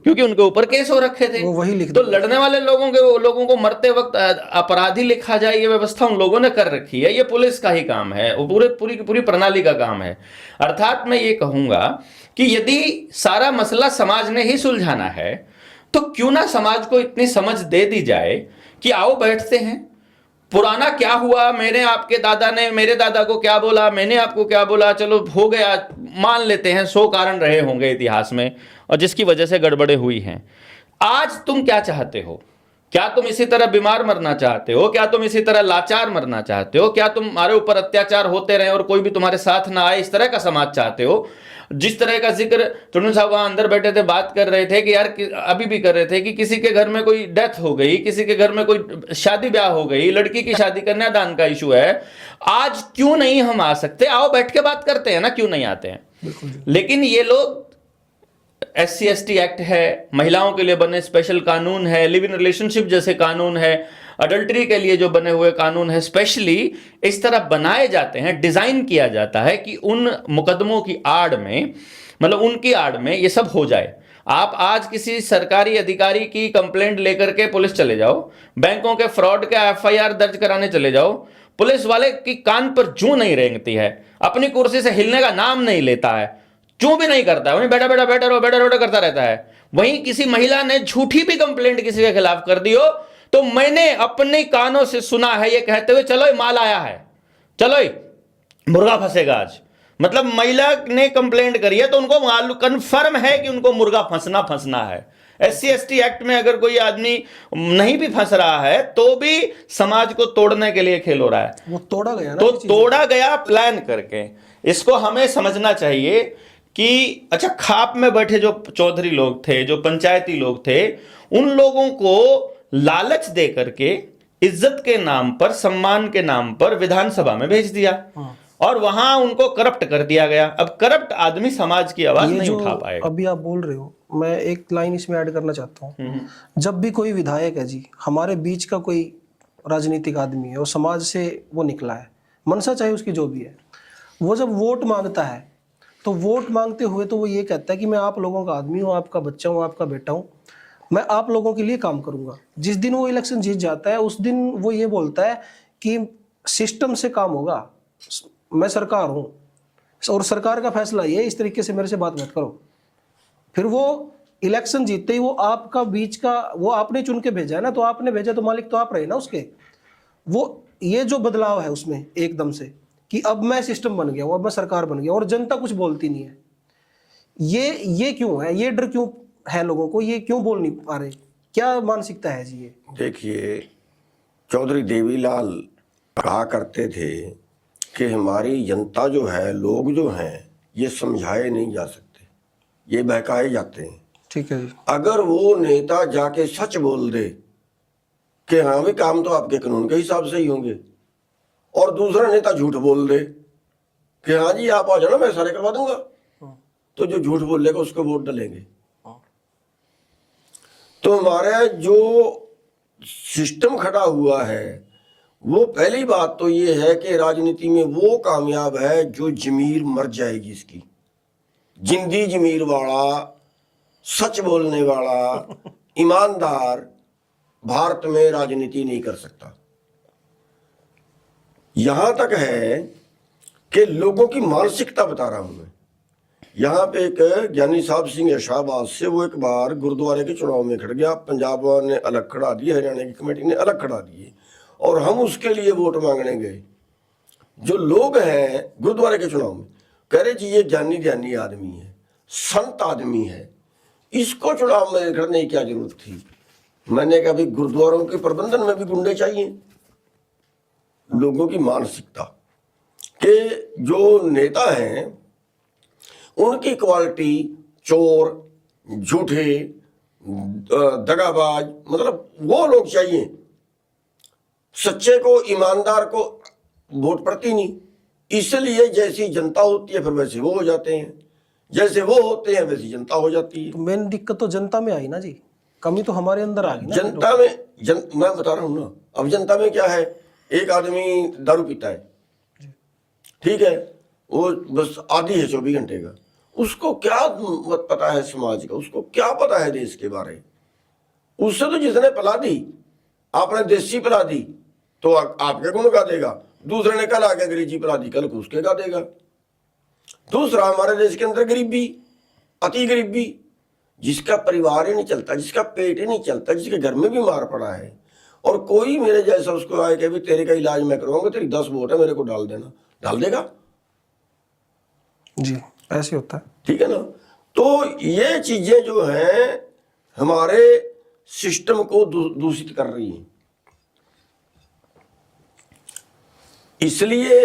क्योंकि उनके ऊपर केस हो रखे थे। वही तो लड़ने वाले लोगों को मरते वक्त अपराधी लिखा जाए, ये व्यवस्था उन लोगों ने कर रखी है। ये पुलिस का ही काम है, पूरी प्रणाली का काम है। अर्थात मैं ये कहूंगा कि यदि सारा मसला समाज ने ही सुलझाना है तो क्यों ना समाज को इतनी समझ दे दी जाए कि आओ बैठते हैं, पुराना क्या हुआ, मैंने आपके दादा ने मेरे दादा को क्या बोला, मैंने आपको क्या बोला, चलो हो गया, मान लेते हैं 100 कारण रहे होंगे इतिहास में और जिसकी वजह से गड़बड़े हुई हैं। आज तुम क्या चाहते हो? क्या तुम इसी तरह बीमार मरना चाहते हो? क्या तुम इसी तरह लाचार मरना चाहते हो? क्या तुम्हारे ऊपर अत्याचार होते रहे और कोई भी तुम्हारे साथ ना आए, इस तरह का समाज चाहते हो? जिस तरह का जिक्र चुनन साहब वहां अंदर बैठे थे, बात कर रहे थे कि यार अभी भी कर रहे थे कि किसी के घर में कोई डेथ हो गई, किसी के घर में कोई शादी ब्याह हो गई, लड़की की शादी, कन्यादान का इशू है, आज क्यों नहीं हम आ सकते? आओ बैठ के बात करते हैं ना, क्यों नहीं आते हैं? लेकिन ये लोग SC/ST एक्ट है, महिलाओं के लिए बने स्पेशल कानून है, लिव इन रिलेशनशिप जैसे कानून है, अडल्ट्री के लिए जो बने हुए कानून है, स्पेशली इस तरह बनाए जाते हैं, डिजाइन किया जाता है कि उन मुकदमों की आड़ में, मतलब उनकी आड़ में ये सब हो जाए। आप आज किसी सरकारी अधिकारी की कंप्लेंट लेकर के पुलिस चले जाओ, बैंकों के फ्रॉड का FIR दर्ज कराने चले जाओ, पुलिस वाले की कान पर जूं नहीं रेंगती है, अपनी कुर्सी से हिलने का नाम नहीं लेता है, चूं भी नहीं करता है, वहीं बैठा करता रहता है। वहीं किसी महिला ने झूठी भी कंप्लेंट किसी के खिलाफ कर दी हो तो मैंने अपने कानों से सुना है ये कहते हुए, चलो माल आया है, चलो मुर्गा फंसेगा आज, मतलब महिला ने कंप्लेंट करी है तो उनको मालूम कन्फर्म है कि उनको मुर्गा फंसना है। SC/ST एक्ट में अगर कोई आदमी नहीं भी फंस रहा है तो भी समाज को तोड़ने के लिए खेल हो रहा है। वो तोड़ा गया ना, तो ये चीज़। तोड़ा गया प्लान करके। इसको हमें समझना चाहिए कि अच्छा, खाप में बैठे जो चौधरी लोग थे, जो पंचायती लोग थे, उन लोगों को लालच दे करके इज्जत के नाम पर, सम्मान के नाम पर विधानसभा में भेज दिया और वहां उनको करप्ट कर दिया गया। अब करप्ट आदमी समाज की आवाज ये नहीं जो उठा पाएगा। अभी आप बोल रहे हो, मैं एक लाइन इसमें ऐड करना चाहता हूँ। जब भी कोई विधायक है जी, हमारे बीच का कोई राजनीतिक आदमी है और समाज से वो निकला है, मनसा चाहे उसकी जो भी है, वो जब वोट मांगता है तो वोट मांगते हुए तो वो ये कहता है कि मैं आप लोगों का आदमी हूँ, आपका बच्चा हूँ, आपका बेटा हूँ, मैं आप लोगों के लिए काम करूंगा। जिस दिन वो इलेक्शन जीत जाता है उस दिन वो ये बोलता है कि सिस्टम से काम होगा, मैं सरकार हूँ और सरकार का फैसला ये, इस तरीके से मेरे से बात मत करो। फिर वो इलेक्शन जीतते ही वो आपका बीच का, वो आपने चुन के भेजा है ना, तो आपने भेजा तो मालिक तो आप रहे ना उसके। वो ये जो बदलाव है उसमें एकदम से कि अब मैं सिस्टम बन गया हूँ, अब मैं सरकार बन गया और जनता कुछ बोलती नहीं है, ये क्यों है? ये डर क्यों है लोगों को? ये क्यों बोल नहीं पा रहे? क्या मानसिकता है जी ये? देखिए, चौधरी देवीलाल कहा करते थे कि हमारी जनता जो है, लोग जो हैं, ये समझाए नहीं जा सकते, ये बहकाए जाते हैं। ठीक है जी। अगर वो नेता जाके सच बोल दे कि हाँ भी काम तो आपके कानून के हिसाब से ही होंगे, और दूसरा नेता झूठ बोल दे कि हाँ जी आप आ जाना मैं सारे करवा दूंगा, तो जो झूठ बोलेगा उसको वोट डालेंगे। तो हमारा जो सिस्टम खड़ा हुआ है, वो पहली बात तो ये है कि राजनीति में वो कामयाब है जो जमीर मर जाएगी इसकी, जिंदी जमीर वाला, सच बोलने वाला, ईमानदार भारत में राजनीति नहीं कर सकता। यहां तक है कि लोगों की मानसिकता बता रहा हूं मैं। यहाँ पे एक ज्ञानी साहब सिंह है शाहबाद से, वो एक बार गुरुद्वारे के चुनाव में खड़ गया, पंजाब ने अलग खड़ा दिए, हरियाणा की कमेटी ने अलग खड़ा दिए, और हम उसके लिए वोट मांगने गए। जो लोग हैं गुरुद्वारे के चुनाव में कह रहे जी ये ज्ञानी आदमी है, संत आदमी है, इसको चुनाव में खड़ने की क्या जरूरत थी। मैंने कहा भाई गुरुद्वारों के प्रबंधन में भी गुंडे चाहिए। लोगों की मानसिकता के जो नेता हैं उनकी क्वालिटी चोर, झूठे, दगाबाज, मतलब वो लोग चाहिए। सच्चे को, ईमानदार को वोट पड़ती नहीं। इसलिए जैसी जनता होती है फिर वैसे वो हो जाते हैं, जैसे वो होते हैं वैसी जनता हो जाती है। तो मेन दिक्कत तो जनता में आई ना जी, कमी तो हमारे अंदर आ गई ना। जनता में मैं बता रहा हूँ ना, अब जनता में क्या है, एक आदमी दारू पीता है, ठीक है, वो बस आदी है 24 घंटे का, उसको क्या पता है समाज का, उसको क्या पता है देश के बारे में। उससे तो जिसने पिला दी, आपने देसी पिला दी तो आपके गुण गा देगा, दूसरे ने कल आके अंग्रेजी पिला दी, कल को उसके गा देगा। दूसरा, हमारे देश के अंदर गरीबी, अति गरीबी, जिसका परिवार ही नहीं चलता, जिसका पेट ही नहीं चलता, जिसके घर में भी मार पड़ा है, और कोई मेरे जैसा उसको आए कि भी तेरे का इलाज मैं करवाऊंगा, तेरी 10 वोट है, मेरे को डाल देना, डाल देगा जी, ऐसे होता है। ठीक है ना। तो ये चीजें जो हैं हमारे सिस्टम को दूषित कर रही हैं। इसलिए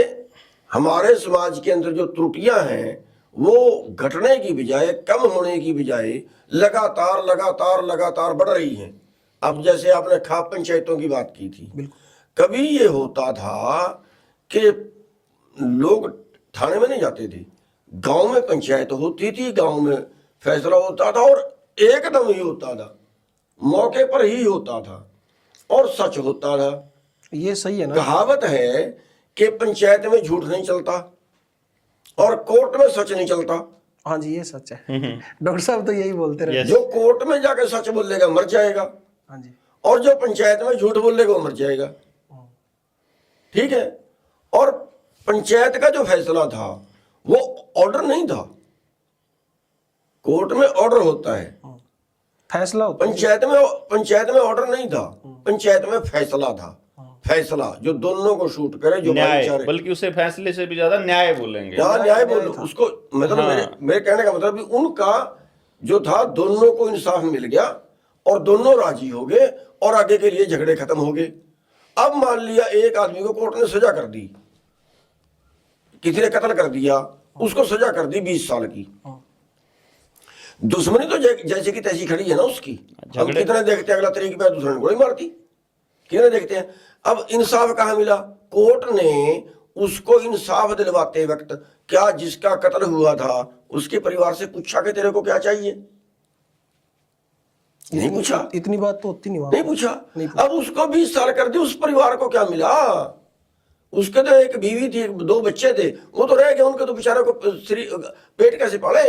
हमारे समाज के अंदर जो त्रुटियां हैं वो घटने की बजाय, कम होने की बजाय लगातार लगातार लगातार बढ़ रही हैं। अब जैसे आपने खाप पंचायतों की बात की थी, कभी ये होता था कि लोग थाने में नहीं जाते थे, गांव में पंचायत होती थी, गांव में फैसला होता था और एकदम ही होता था, मौके पर ही होता था और सच होता था। ये सही है ना। कहावत है कि पंचायत में झूठ नहीं चलता और कोर्ट में सच नहीं चलता। हाँ जी, ये सच है। डॉक्टर साहब तो यही बोलते रहे। जो कोर्ट में जाकर सच बोलेगा मर जाएगा, हाँ जी, और जो पंचायत में झूठ बोलेगा वो मर जाएगा। ठीक है। और पंचायत का जो फैसला था वो ऑर्डर नहीं था, कोर्ट में ऑर्डर होता है, फैसला होता है। पंचायत में ऑर्डर नहीं था, पंचायत में फैसला था। फैसला जो दोनों को शूट करे, जो न्याय, भाईचारे, बल्कि उसे फैसले से भी ज्यादा न्याय बोलेंगे। हाँ न्याय बोलो उसको, मतलब मेरे कहने का मतलब भी उनका जो था, दोनों को इंसाफ मिल गया और दोनों राजी हो गए और आगे के लिए झगड़े खत्म हो गए। अब मान लिया एक आदमी को कोर्ट ने सजा कर दी, किसी ने कत्ल कर दिया, उसको सजा कर दी 20 साल की। दुश्मनी तो जैसे की तैसी खड़ी है ना उसकी। हम कितने देखते हैं अगला तरीके पे दूसरे ने गोली मारती, कितने देखते हैं। अब इंसाफ कहाँ मिला? कोर्ट ने उसको इंसाफ दिलवाते वक्त क्या जिसका कत्ल हुआ था उसके परिवार से पूछा कि तेरे को क्या चाहिए? नहीं पूछा, इतनी बात तो होती नहीं वहां। नहीं पूछा। अब उसको 20 साल कर दी, उस परिवार को क्या मिला? उसके तो एक बीवी थी, 2 बच्चे थे, वो तो रह गए, उनके तो बेचारे को पेट कैसे पाले?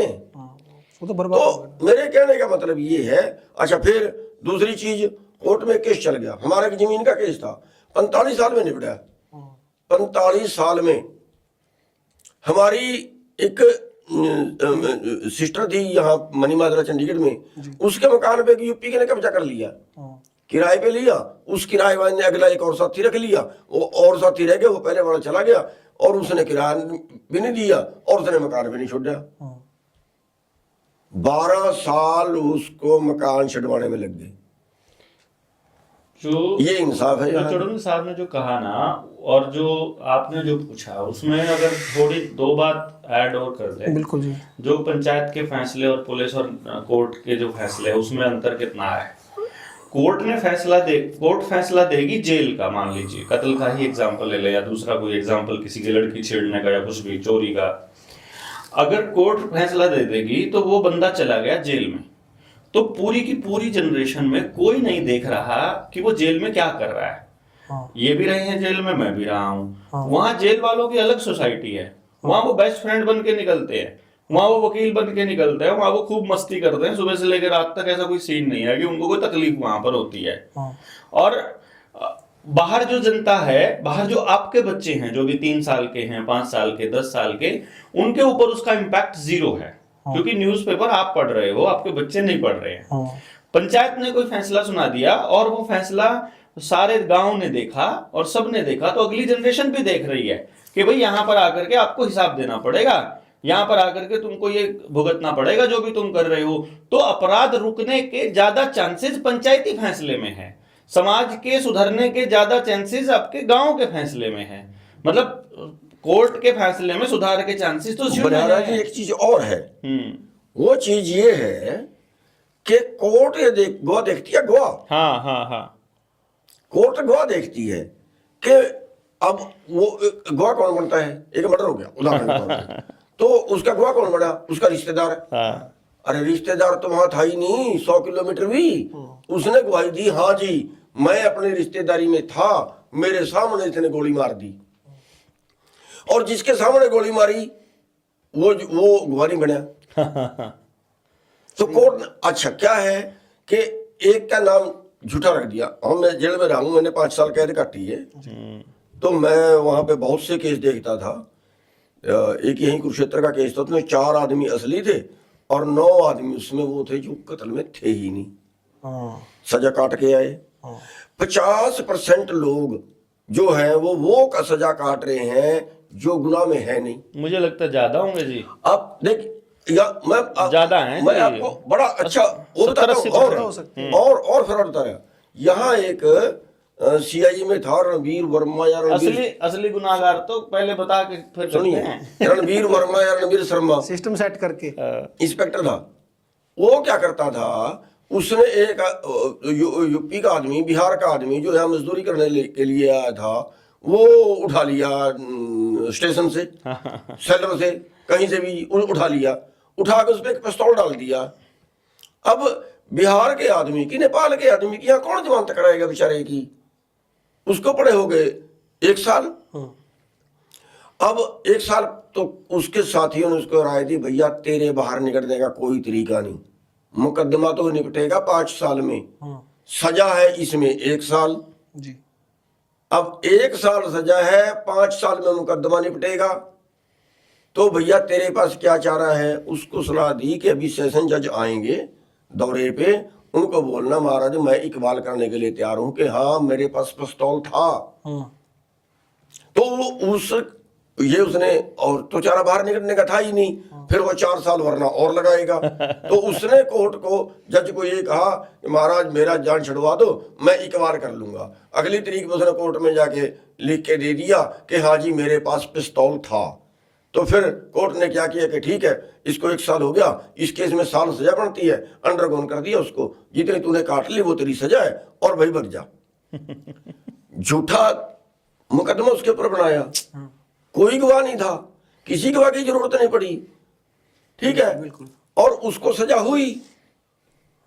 वो तो बर्बाद हो गया। तो मेरे कहने का मतलब ये है। अच्छा, फिर दूसरी चीज, कोर्ट में केस चल गया, हमारे की जमीन का केस था, 45 साल में निपटा। 45 साल में हमारी एक सिस्टर थी यहाँ मनी माजरा चंडीगढ़ में, उसके मकान पे यूपी के ने कब्जा कर लिया, किराए पे लिया। उस किराए वाले ने अगला एक और साथी रख लिया, वो और साथी रह गया, वो पहले वाला चला गया और उसने किराया भी नहीं दिया और उसने मकान भी नहीं छोड़ा। 12 साल उसको मकान छुड़वाने में लग गए। जो ये इंसाफ है? जो चुड़ैल साहब ने जो कहा ना, और जो आपने जो पूछा, उसमें अगर थोड़ी 2 बात ऐड और कर दे। बिल्कुल जी। जो पंचायत के फैसले और पुलिस और कोर्ट के जो फैसले है, उसमें अंतर कितना है? कोर्ट फैसला देगी जेल का, मान लीजिए कत्ल का ही एग्जांपल ले ले, या दूसरा कोई एग्जांपल किसी की लड़की छेड़ने का या कुछ भी चोरी का। अगर कोर्ट फैसला दे देगी तो वो बंदा चला गया जेल में, तो पूरी की पूरी जनरेशन में कोई नहीं देख रहा कि वो जेल में क्या कर रहा है। ये भी रहे हैं जेल में, मैं भी रहा हूँ। वहां जेल वालों की अलग सोसाइटी है, वहां वो बेस्ट फ्रेंड बन के निकलते हैं, वहां वो वकील बन के निकलते हैं, वहां वो खूब मस्ती करते हैं, सुबह से लेकर रात तक ऐसा कोई सीन नहीं है कि उनको कोई तकलीफ वहां पर होती है। और बाहर जो जनता है, बाहर जो आपके बच्चे हैं, जो भी 3 साल के हैं, 5 साल के, 10 साल के, उनके ऊपर उसका इम्पैक्ट 0 है, क्योंकि न्यूज़पेपर आप पढ़ रहे हो, आपके बच्चे नहीं पढ़ रहे हैं। पंचायत ने कोई फैसला सुना दिया और वो फैसला सारे गांव ने देखा और सबने देखा, तो अगली जनरेशन भी देख रही है कि भाई यहाँ पर आकर के आपको हिसाब देना पड़ेगा, यहाँ पर आकर के तुमको ये भुगतना पड़ेगा जो भी तुम कर रहे हो। तो अपराध रुकने के ज्यादा चांसेस पंचायती फैसले में है, समाज के सुधरने के ज्यादा चांसेस आपके गांव के फैसले में है। मतलब कोर्ट के फैसले में सुधार के चांसेस तो बनाना जी। एक चीज और है, वो चीज ये है कि कोर्ट ये गवाह देखती है, गवाह। हाँ। कोर्ट गवाह देखती है कि अब वो गवाह कौन बनता है? एक मर्डर हो गया उदाहरण के तौर पे, तो उसका गवाह कौन बना? उसका रिश्तेदार। अरे रिश्तेदार तो वहां था ही नहीं 100 किलोमीटर भी, उसने गवाही दी, हाँ जी मैं अपनी रिश्तेदारी में था, मेरे सामने इसने गोली मार दी, और जिसके सामने गोली मारी वो गवाह नहीं बना। तो कोर्ट अच्छा क्या है कि एक का नाम झूठा रख दिया। हम मैं जेल में रहा हूं, मैंने 5 साल कैद काटी है, तो मैं वहां पे बहुत से केस देखता था। एक यही कुरुक्षेत्र का केस था, उसमें 4 आदमी असली थे और 9 आदमी उसमें वो थे जो कत्ल में थे ही नहीं, सजा काट के आए। 50% लोग जो है वो का सजा काट रहे हैं जो गुनाह में है नहीं। मुझे लगता है ज्यादा होंगे जी। आप देख ज्यादा है, मैं आपको बड़ा अच्छा वो बताता हूँ। और फर्क बता रहा, यहाँ एक सीआईए में था रणबीर वर्मा या असली गुनाहगार तो पहले बता के फिर सुनिए, रणबीर वर्मा या रणबीर शर्मा सिस्टम सेट करके इंस्पेक्टर था। वो क्या करता था, उसने एक यूपी का आदमी, बिहार का आदमी जो है मजदूरी करने के लिए आया था, वो उठा लिया स्टेशन से, सेलर से, कहीं से भी उठा लिया, उठा के उस पर एक पिस्तौल डाल दिया। अब बिहार के आदमी की, नेपाल के आदमी की यहाँ कौन जमानत कराएगा बेचारे की? उसको पड़े हो गए 1 साल। अब 1 साल तो उसके साथियों ने उसको राय दी, भैया तेरे बाहर निकलने का कोई तरीका नहीं, मुकदमा तो निपटेगा 5 साल में, सजा है इसमें 1 साल जी। अब 1 साल सजा है, 5 साल में मुकदमा निपटेगा, तो भैया तेरे पास क्या चारा है? उसको सलाह दी कि अभी सेशन जज आएंगे दौरे पे उनको बोलना महाराज मैं इकबाल करने के लिए तैयार हूं कि हाँ मेरे पास पिस्तौल था। तो उसने और तो चारा बाहर निकलने का था ही नहीं, फिर वो 4 साल वरना और लगाएगा। तो उसने कोर्ट को, जज को ये कहा कि महाराज मेरा जान छुड़वा दो, मैं इकबाल कर लूंगा। अगली तारीख में उसने कोर्ट में जाके लिख के दे दिया कि हाँ जी मेरे पास पिस्तौल था। तो फिर कोर्ट ने क्या किया कि ठीक है, इसको 1 साल हो गया, इस केस में साल सजा बनती है, अंडरगोन कर दिया उसको, जितनी तूने काट ली वो तेरी सजा है और भाई बच जा। झूठा मुकदमा उसके ऊपर बनाया, कोई गवाह नहीं था, किसी गवाह की जरूरत नहीं पड़ी, ठीक है, बिल्कुल। और उसको सजा हुई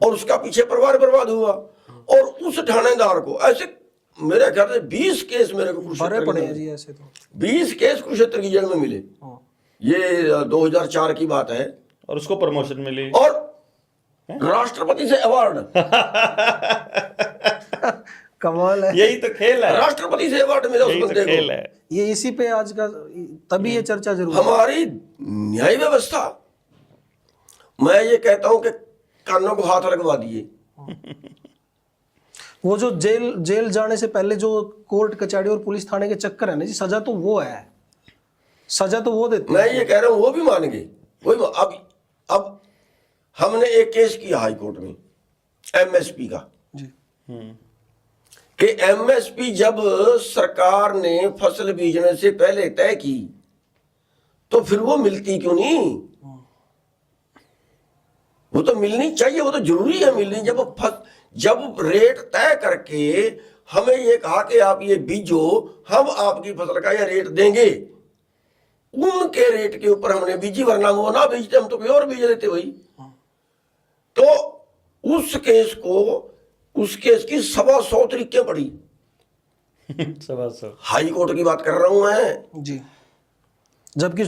और उसका पीछे परिवार बर्बाद हुआ। और उस थानेदार को ऐसे मेरे ख्याल से 20 केस मेरे को भरे कुरुक्षेत्र पड़े की हैं जी ऐसे तो। 20 केस कुरुक्षेत्र की जेल में मिले। ये 2004 की बात है। और उसको प्रमोशन मिली और राष्ट्रपति से अवार्ड, कमाल है। यही तो खेल है, राष्ट्रपति से अवार्ड मिला उस यही तो बंदे खेल को। है। ये इसी पे आज का, तभी ये चर्चा जरूर है। हमारी न्याय व्यवस्था, मैं ये कहता हूं कि कानों को हाथ लगवा दिए। वो जो जेल जाने से पहले जो कोर्ट कचहरी और पुलिस थाने के चक्कर है ना जी, सजा तो वो है, सजा तो वो देते हैं। मैं ये कह रहा हूं वो भी मान गए। अब हमने एक केस किया हाई कोर्ट में एमएसपी का जी। कि एमएसपी जब सरकार ने फसल बीजने से पहले तय की तो फिर वो मिलती क्यों नहीं? वो तो मिलनी चाहिए, वो तो जरूरी है मिलनी। जब रेट तय करके हमें ये कहा कि आप ये बीजो, हम आपकी फसल का ये रेट देंगे, उनके रेट के ऊपर हमने बीजी, वरना वो ना बीजते, हम तो कोई और बीज लेते भाई। तो उस केस की 125 तरीके पड़ी। 125 हाई कोर्ट की बात कर रहा हूं मैं जी। जबकि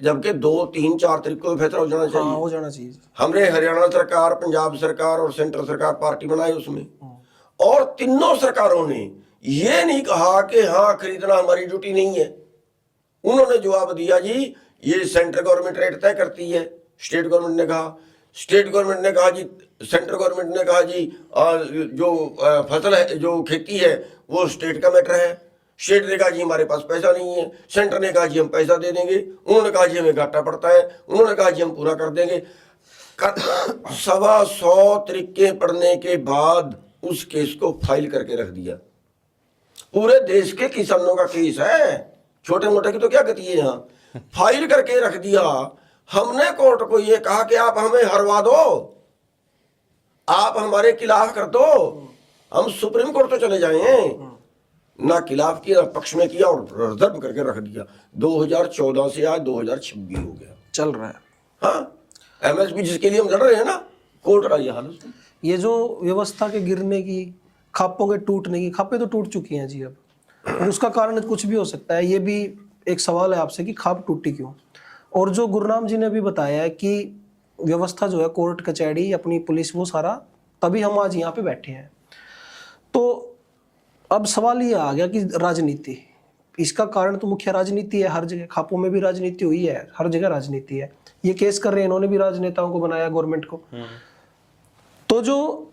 जबकि 2, 3, 4 तरीकों में फैसला हो जाना चाहिए। हाँ, हो जाना चाहिए। हमने हरियाणा सरकार, पंजाब सरकार और सेंट्रल सरकार पार्टी बनाई उसमें, और तीनों सरकारों ने ये नहीं कहा कि हाँ खरीदना हमारी ड्यूटी नहीं है। उन्होंने जवाब दिया जी ये सेंट्रल गवर्नमेंट रेट तय करती है। स्टेट गवर्नमेंट ने कहा जी, सेंट्रल गवर्नमेंट ने कहा जी जो फसल है, जो खेती है वो स्टेट का मैटर है। स्टेट ने कहा जी हमारे पास पैसा नहीं है, सेंटर ने कहा जी हम पैसा दे देंगे, उन्होंने कहा जी हमें घाटा पड़ता है, उन्होंने कहा जी हम पूरा कर देंगे। 125 तरीके पढ़ने के बाद उस केस को फाइल करके रख दिया। पूरे देश के किसानों का केस है, छोटे मोटे की तो क्या गति है यहाँ, फाइल करके रख दिया। हमने कोर्ट को ये कहा कि आप हमें हरवा दो, आप हमारे खिलाफ कर दो, हम सुप्रीम कोर्ट तो चले जाएं। ना खिलाफ किया ना पक्ष में किया, और रिजर्व करके रख दिया। 2014 से आज 2026 हो गया, चल रहा है। हाँ, एमएसपी जिसके लिए हम लड़ रहे हैं ना, कोर्ट का ये हाल है। ये जो व्यवस्था के गिरने की, खापों के टूटने की, खापें तो टूट चुकी हैं जी अब, और उसका कारण कुछ भी हो सकता है। ये भी एक सवाल है आपसे कि खाप टूटी क्यों। और जो गुरनाम जी ने भी बताया है कि व्यवस्था जो है, कोर्ट कचहरी, अपनी पुलिस, वो सारा, तभी हम आज यहाँ पे बैठे हैं। तो अब सवाल ये आ गया कि राजनीति, इसका कारण तो मुख्य राजनीति है। हर जगह खापों में भी राजनीति हुई है, हर जगह राजनीति है। ये केस कर रहे हैं, इन्होंने भी राजनेताओं को बनाया, गवर्नमेंट को। तो जो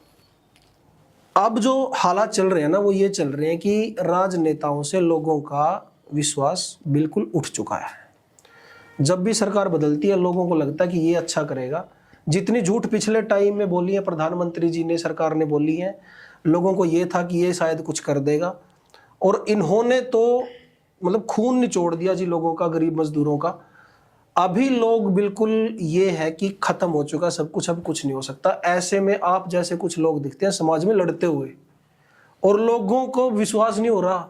अब जो हालात चल रहे हैं ना, वो ये चल रहे हैं कि राजनेताओं से लोगों का विश्वास बिल्कुल उठ चुका है। जब भी सरकार बदलती है, लोगों को लगता है कि ये अच्छा करेगा। जितनी झूठ पिछले टाइम में बोली है प्रधानमंत्री जी ने, सरकार ने बोली है, लोगों को ये था कि ये शायद कुछ कर देगा, और इन्होंने तो मतलब खून निचोड़ दिया जी लोगों का, गरीब मजदूरों का। अभी लोग बिल्कुल ये है कि खत्म हो चुका सब कुछ, अब कुछ नहीं हो सकता। ऐसे में आप जैसे कुछ लोग दिखते हैं समाज में लड़ते हुए, और लोगों को विश्वास नहीं हो रहा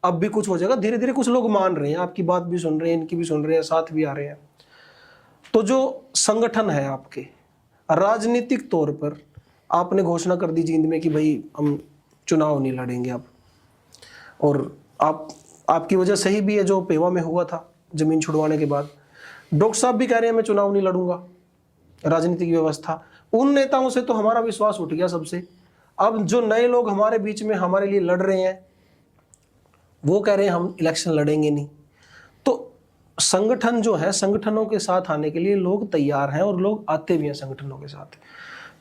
अब भी कुछ हो जाएगा। धीरे धीरे कुछ लोग मान रहे हैं, आपकी बात भी सुन रहे हैं, इनकी भी सुन रहे हैं, साथ भी आ रहे हैं। तो जो संगठन है आपके, राजनीतिक तौर पर आपने घोषणा कर दी जींद में कि भाई हम चुनाव नहीं लड़ेंगे अब, और आपकी वजह सही भी है जो पेवा में हुआ था जमीन छुड़वाने के बाद। डॉक्टर साहब भी कह रहे हैं मैं चुनाव नहीं लड़ूंगा। राजनीतिक व्यवस्था, उन नेताओं से तो हमारा विश्वास उठ गया सबसे। अब जो नए लोग हमारे बीच में हमारे लिए लड़ रहे हैं, वो कह रहे हैं हम इलेक्शन लड़ेंगे नहीं। तो संगठन जो है, संगठनों के साथ आने के लिए लोग तैयार हैं, और लोग आते भी हैं संगठनों के साथ।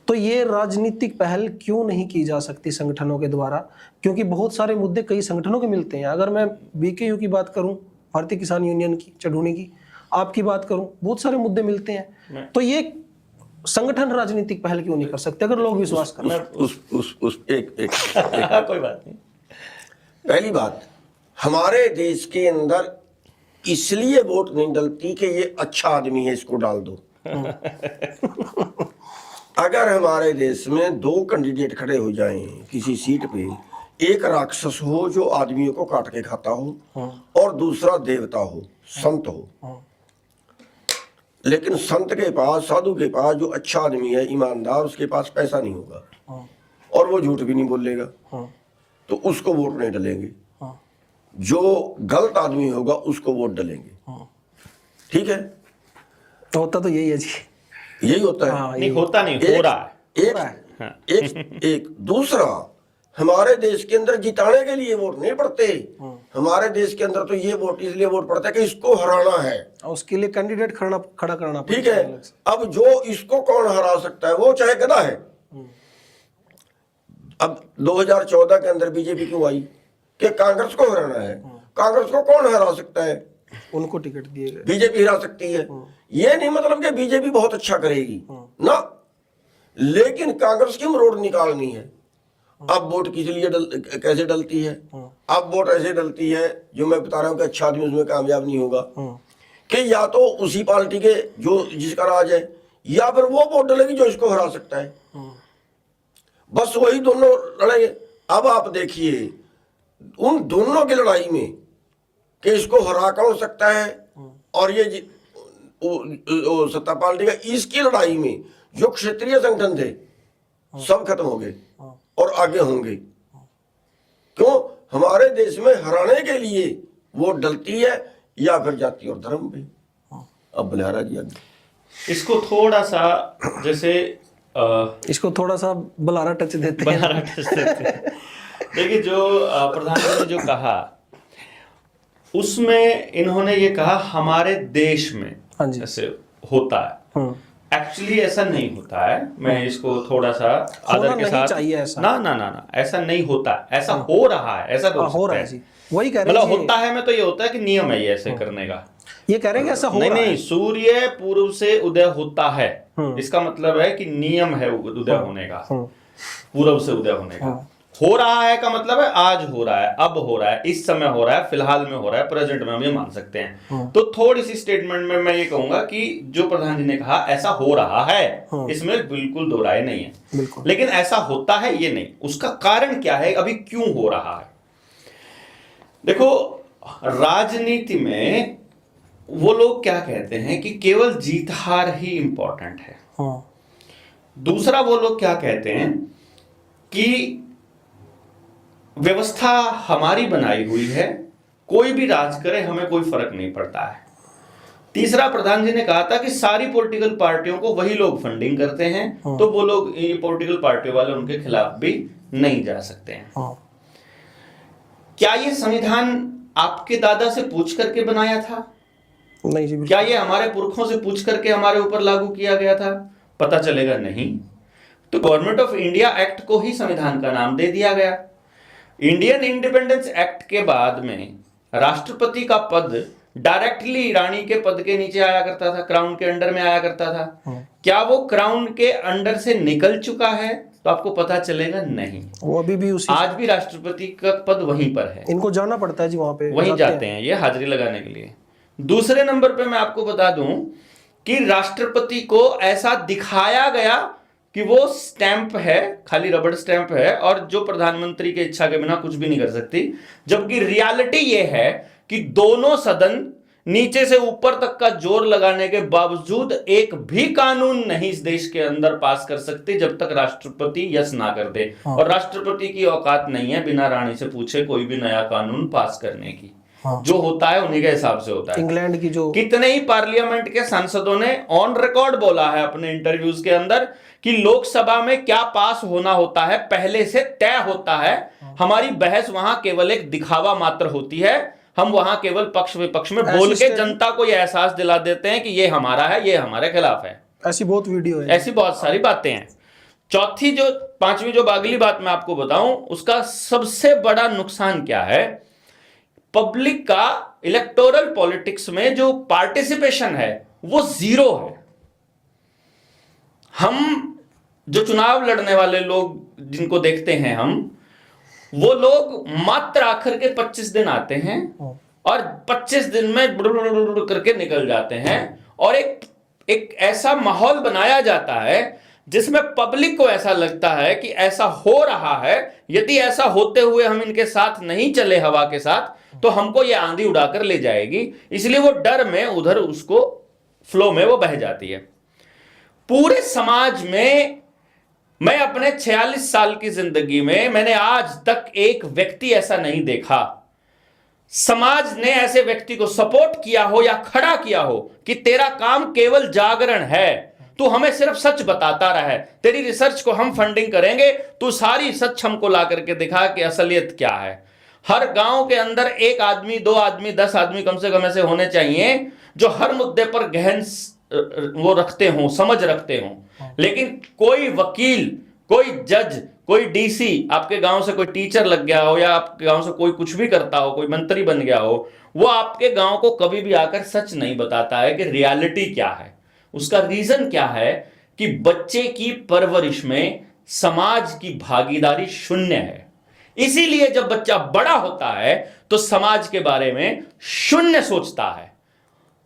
तो ये राजनीतिक पहल क्यों नहीं की जा सकती संगठनों के द्वारा? क्योंकि बहुत सारे मुद्दे कई संगठनों के मिलते हैं। अगर मैं बीकेयू की बात करूं, भारतीय किसान यूनियन की, चढ़ूनी की, आपकी बात करूं, बहुत सारे मुद्दे मिलते हैं। तो ये संगठन राजनीतिक पहल क्यों नहीं कर सकते अगर लोग विश्वास करें? कोई बात नहीं। पहली बात, हमारे देश के अंदर इसलिए वोट नहीं डलती कि ये अच्छा आदमी है इसको डाल दो। अगर हमारे देश में 2 कैंडिडेट खड़े हो जाएं किसी सीट पे, एक राक्षस हो जो आदमियों को काट के खाता हो और दूसरा देवता हो, संत हो, लेकिन संत के पास, साधु के पास जो अच्छा आदमी है, ईमानदार, उसके पास पैसा नहीं होगा और वो झूठ भी नहीं बोलेगा, तो उसको वोट नहीं डलेंगे। जो गलत आदमी होगा उसको वोट डलेंगे। ठीक है, होता तो यही है जी, यही होता है। नहीं होता नहीं, हो रहा है। एक दूसरा, हमारे देश के अंदर जिताने के लिए वोट नहीं पड़ते। हमारे देश के अंदर तो ये वोट इसलिए वोट पड़ता है कि इसको हराना है, उसके लिए कैंडिडेट खड़ा करना पड़ता है। ठीक है। अब जो इसको कौन हरा सकता है, वो चाहे गधा है। अब 2014 के अंदर बीजेपी क्यों आई कि कांग्रेस को हराना है। कांग्रेस को कौन हरा सकता है? उनको टिकट दिए गए, बीजेपी हरा सकती है। ये नहीं मतलब कि बीजेपी बहुत अच्छा करेगी ना, लेकिन कांग्रेस की रोड निकालनी है। अब वोट किस लिए कैसे डलती है? अब वोट ऐसे डलती है, जो मैं बता रहा हूँ कि अच्छा आदमी उसमें कामयाब नहीं होगा, कि या तो उसी पार्टी के जो जिसका राज है, या फिर वो वोट डलेगी जो इसको हरा सकता है। बस वही दोनों लड़ेंगे। अब आप देखिए उन दोनों की लड़ाई में कि इसको हरा कौन सकता है और ये सत्ता पार्टी का, इसकी लड़ाई में जो क्षेत्रीय संगठन थे सब खत्म हो गए और आगे होंगे। क्यों? हमारे देश में हराने के लिए वोट डलती है या फिर जाति और धर्म पे। अब बलिहारा जी आगे इसको थोड़ा सा जैसे इसको थोड़ा सा बलारा टच देते हैं। देखिए, जो प्रधानमंत्री ने जो कहा उसमें इन्होंने ये कहा हमारे देश में हाँ जी, ऐसे होता है। एक्चुअली ऐसा नहीं होता है। मैं इसको थोड़ा सा आदर के साथ, चाहिए ऐसा। ना ऐसा नहीं होता, ऐसा हो रहा है, ऐसा हो रहा है जी, वही कह रहे हैं। मतलब होता है में तो ये होता है कि नियम है ये ऐसे करने का। ये कह रहे हैं कि ऐसा हो रहा है। नहीं, सूर्य पूर्व से उदय होता है, इसका मतलब है कि नियम है उदय होने का, पूर्व से उदय होने का। हो रहा है का मतलब है आज हो रहा है, अब हो रहा है, इस समय हो रहा है, फिलहाल में हो रहा है, प्रेजेंट में हम ये मान सकते हैं। तो थोड़ी सी स्टेटमेंट में मैं ये कहूंगा कि जो प्रधान जी ने कहा ऐसा हो रहा है, इसमें बिल्कुल दो राय नहीं है। लेकिन ऐसा होता है ये नहीं, उसका कारण क्या है, अभी क्यों हो रहा है। देखो, राजनीति में वो लोग क्या कहते हैं कि केवल जीत हार ही इंपॉर्टेंट है। दूसरा, वो लोग क्या कहते हैं कि व्यवस्था हमारी बनाई हुई है, कोई भी राज करे हमें कोई फर्क नहीं पड़ता है। तीसरा, प्रधान जी ने कहा था कि सारी पॉलिटिकल पार्टियों को वही लोग फंडिंग करते हैं, तो वो लोग ये पॉलिटिकल पार्टी वाले उनके खिलाफ भी नहीं जा सकते हैं। क्या ये संविधान आपके दादा से पूछ करके बनाया था? नहीं जी। क्या ये हमारे पुरखों से पूछ करके हमारे ऊपर लागू किया गया था? पता चलेगा नहीं। तो गवर्नमेंट ऑफ इंडिया एक्ट को ही संविधान का नाम दे दिया गया। इंडियन इंडिपेंडेंस एक्ट के बाद में राष्ट्रपति का पद डायरेक्टली रानी के पद के नीचे आया करता था, क्राउन के अंडर में आया करता था। क्या वो क्राउन के अंडर से निकल चुका है? तो आपको पता चलेगा नहीं, वो अभी भी उसी, आज भी राष्ट्रपति का पद वहीं पर है। इनको जाना पड़ता है जी, वहां पे वहीं जाते हैं ये हाजिरी लगाने के लिए। दूसरे नंबर पे मैं आपको बता दूं कि राष्ट्रपति को ऐसा दिखाया गया कि वो स्टैंप है, खाली रबड़ स्टैंप है, और जो प्रधानमंत्री के इच्छा के बिना कुछ भी नहीं कर सकती। जबकि रियलिटी ये है कि दोनों सदन नीचे से ऊपर तक का जोर लगाने के बावजूद एक भी कानून नहीं इस देश के अंदर पास कर सकते जब तक राष्ट्रपति यस ना कर दे। और राष्ट्रपति की औकात नहीं है बिना रानी से पूछे कोई भी नया कानून पास करने की। जो होता है उन्हीं के हिसाब से होता है। इंग्लैंड की जो कितने ही पार्लियामेंट के सांसदों ने ऑन रिकॉर्ड बोला है अपने इंटरव्यूज के अंदर कि लोकसभा में क्या पास होना होता है पहले से तय होता है। हमारी बहस वहां केवल एक दिखावा मात्र होती है। हम वहां केवल पक्ष विपक्ष में बोल के जनता को यह एहसास दिला देते हैं कि ये हमारा है, ये हमारे खिलाफ है। ऐसी बहुत वीडियो है, ऐसी बहुत सारी बातें हैं। चौथी जो पांचवी जो अगली बात मैं आपको बताऊं, उसका सबसे बड़ा नुकसान क्या है, पब्लिक का इलेक्टोरल पॉलिटिक्स में जो पार्टिसिपेशन है वो जीरो है। हम जो चुनाव लड़ने वाले लोग जिनको देखते हैं हम, वो लोग मात्र आखिर के 25 दिन आते हैं और 25 दिन में बुड़ करके निकल जाते हैं, और एक ऐसा माहौल बनाया जाता है जिसमें पब्लिक को ऐसा लगता है कि ऐसा हो रहा है, यदि ऐसा होते हुए हम इनके साथ नहीं चले हवा के साथ तो हमको ये आंधी उड़ाकर ले जाएगी, इसलिए वो डर में उधर उसको फ्लो में वो बह जाती है। पूरे समाज में मैं अपने 46 साल की जिंदगी में मैंने आज तक एक व्यक्ति ऐसा नहीं देखा, समाज ने ऐसे व्यक्ति को सपोर्ट किया हो या खड़ा किया हो कि तेरा काम केवल जागरण है, तू हमें सिर्फ सच बताता रहे, तेरी रिसर्च को हम फंडिंग करेंगे, तू सारी सच हमको ला करके दिखा कि असलियत क्या है। हर गांव के अंदर एक आदमी, 2 आदमी, 10 आदमी कम से कम ऐसे होने चाहिए जो हर मुद्दे पर गहन वो रखते हों, समझ रखते हों। लेकिन कोई वकील, कोई जज, कोई डीसी, आपके गांव से कोई टीचर लग गया हो या आपके गांव से कोई कुछ भी करता हो, कोई मंत्री बन गया हो, वो आपके गांव को कभी भी आकर सच नहीं बताता है कि रियलिटी क्या है। उसका रीजन क्या है कि बच्चे की परवरिश में समाज की भागीदारी शून्य है। इसीलिए जब बच्चा बड़ा होता है तो समाज के बारे में शून्य सोचता है।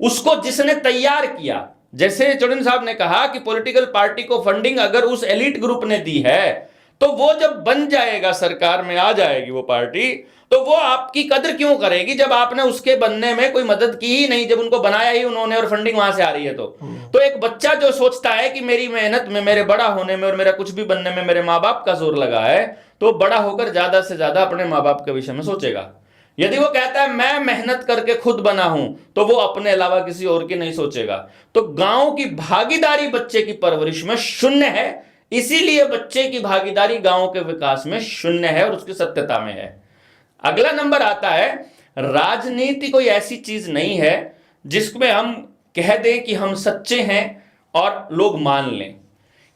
उसको जिसने तैयार किया, जैसे चौधरी साहब ने कहा कि पॉलिटिकल पार्टी को फंडिंग अगर उस एलिट ग्रुप ने दी है तो वो जब बन जाएगा, सरकार में आ जाएगी वो पार्टी, तो वो आपकी कदर क्यों करेगी जब आपने उसके बनने में कोई मदद की ही नहीं, जब उनको बनाया ही उन्होंने और फंडिंग वहां से आ रही है। तो एक बच्चा जो सोचता है कि मेरी मेहनत में, मेरे बड़ा होने में और मेरा कुछ भी बनने में मेरे माँ बाप का जोर लगा है, तो बड़ा होकर ज्यादा से ज्यादा अपने माँ बाप के विषय में सोचेगा। यदि वो कहता है मैं मेहनत करके खुद बना हूं, तो वो अपने अलावा किसी और की नहीं सोचेगा। तो गांव की भागीदारी बच्चे की परवरिश में शून्य है, इसीलिए बच्चे की भागीदारी गांव के विकास में शून्य है और उसकी सत्यता में है। अगला नंबर आता है, राजनीति कोई ऐसी चीज नहीं है जिसमें हम कह दें कि हम सच्चे हैं और लोग मान लें।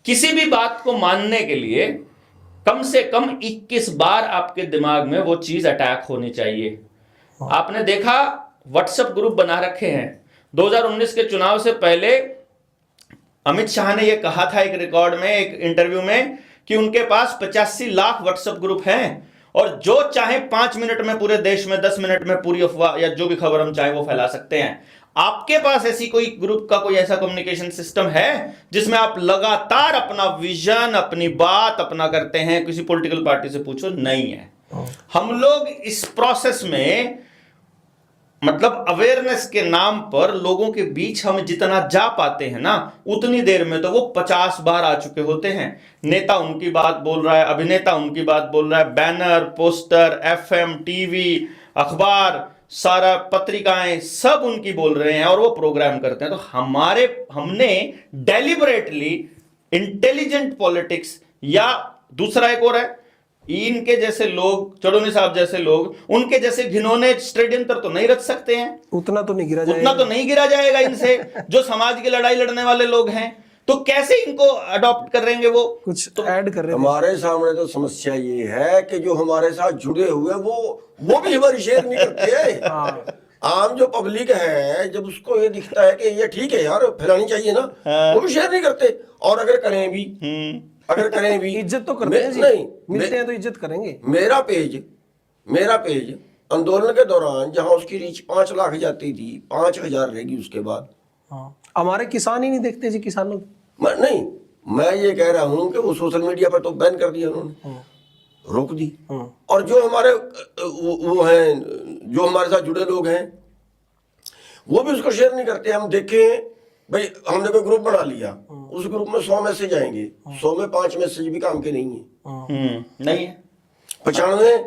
किसी भी बात को मानने के लिए कम से कम 21 बार आपके दिमाग में वो चीज अटैक होनी चाहिए। आपने देखा व्हाट्सएप ग्रुप बना रखे हैं। 2019 के चुनाव से पहले अमित शाह ने यह कहा था एक रिकॉर्ड में, एक इंटरव्यू में, कि उनके पास 85 लाख व्हाट्सएप ग्रुप हैं और जो चाहे 5 मिनट में पूरे देश में, 10 मिनट में पूरी अफवाह या जो भी खबर हम चाहे वो फैला सकते हैं। आपके पास ऐसी कोई ग्रुप का कोई ऐसा कम्युनिकेशन सिस्टम है जिसमें आप लगातार अपना विजन, अपनी बात अपना करते हैं? किसी पॉलिटिकल पार्टी से पूछो, नहीं है। हम लोग इस प्रोसेस में, मतलब अवेयरनेस के नाम पर लोगों के बीच हम जितना जा पाते हैं ना, उतनी देर में तो वो 50 बार आ चुके होते हैं। नेता उनकी बात बोल रहा है, अभिनेता उनकी बात बोल रहा है, बैनर, पोस्टर, एफएम, टीवी, अखबार, सारा पत्रिकाएं सब उनकी बोल रहे हैं और वो प्रोग्राम करते हैं। तो हमने डेलिबरेटली इंटेलिजेंट पॉलिटिक्स, या दूसरा एक और है, इनके जैसे लोग, चौधरी साहब जैसे लोग, उनके जैसे घिनौने षड्यंत्र तो नहीं रच सकते हैं, उतना तो नहीं गिरा जाएगा इनसे जो समाज की लड़ाई लड़ने वाले लोग हैं। तो कैसे इनको अडॉप्ट करेंगे? वो कुछ तो ऐड कर रहे हैं। हमारे सामने तो समस्या ये है कि जो हमारे साथ जुड़े हुए वो भी हमारी शेयर नहीं करते हैं। आम जो पब्लिक है, जब उसको ये दिखता है कि ये ठीक है यार, फैलानी चाहिए ना, वो भी शेयर नहीं करते। और अगर करें भी इज्जत तो करते हैं जी, नहीं मिलते हैं तो इज्जत करेंगे। मेरा पेज आंदोलन के दौरान जहां उसकी रीच 5 लाख जाती थी, 5000 रहेगी उसके बाद। हमारे किसान ही नहीं देखते जी, किसान लोग। मैं ये कह रहा हूं कि वो सोशल मीडिया पर तो बैन कर दिया उन्होंने, रोक दी। और जो हमारे वो हैं, जो हमारे साथ जुड़े लोग हैं, वो भी उसको शेयर नहीं करते। हम देखें भाई, हमने कोई ग्रुप बना लिया, उस ग्रुप में 100 मैसेज आएंगे, 100 में 5 मैसेज भी काम के नहीं है, नहीं है 95।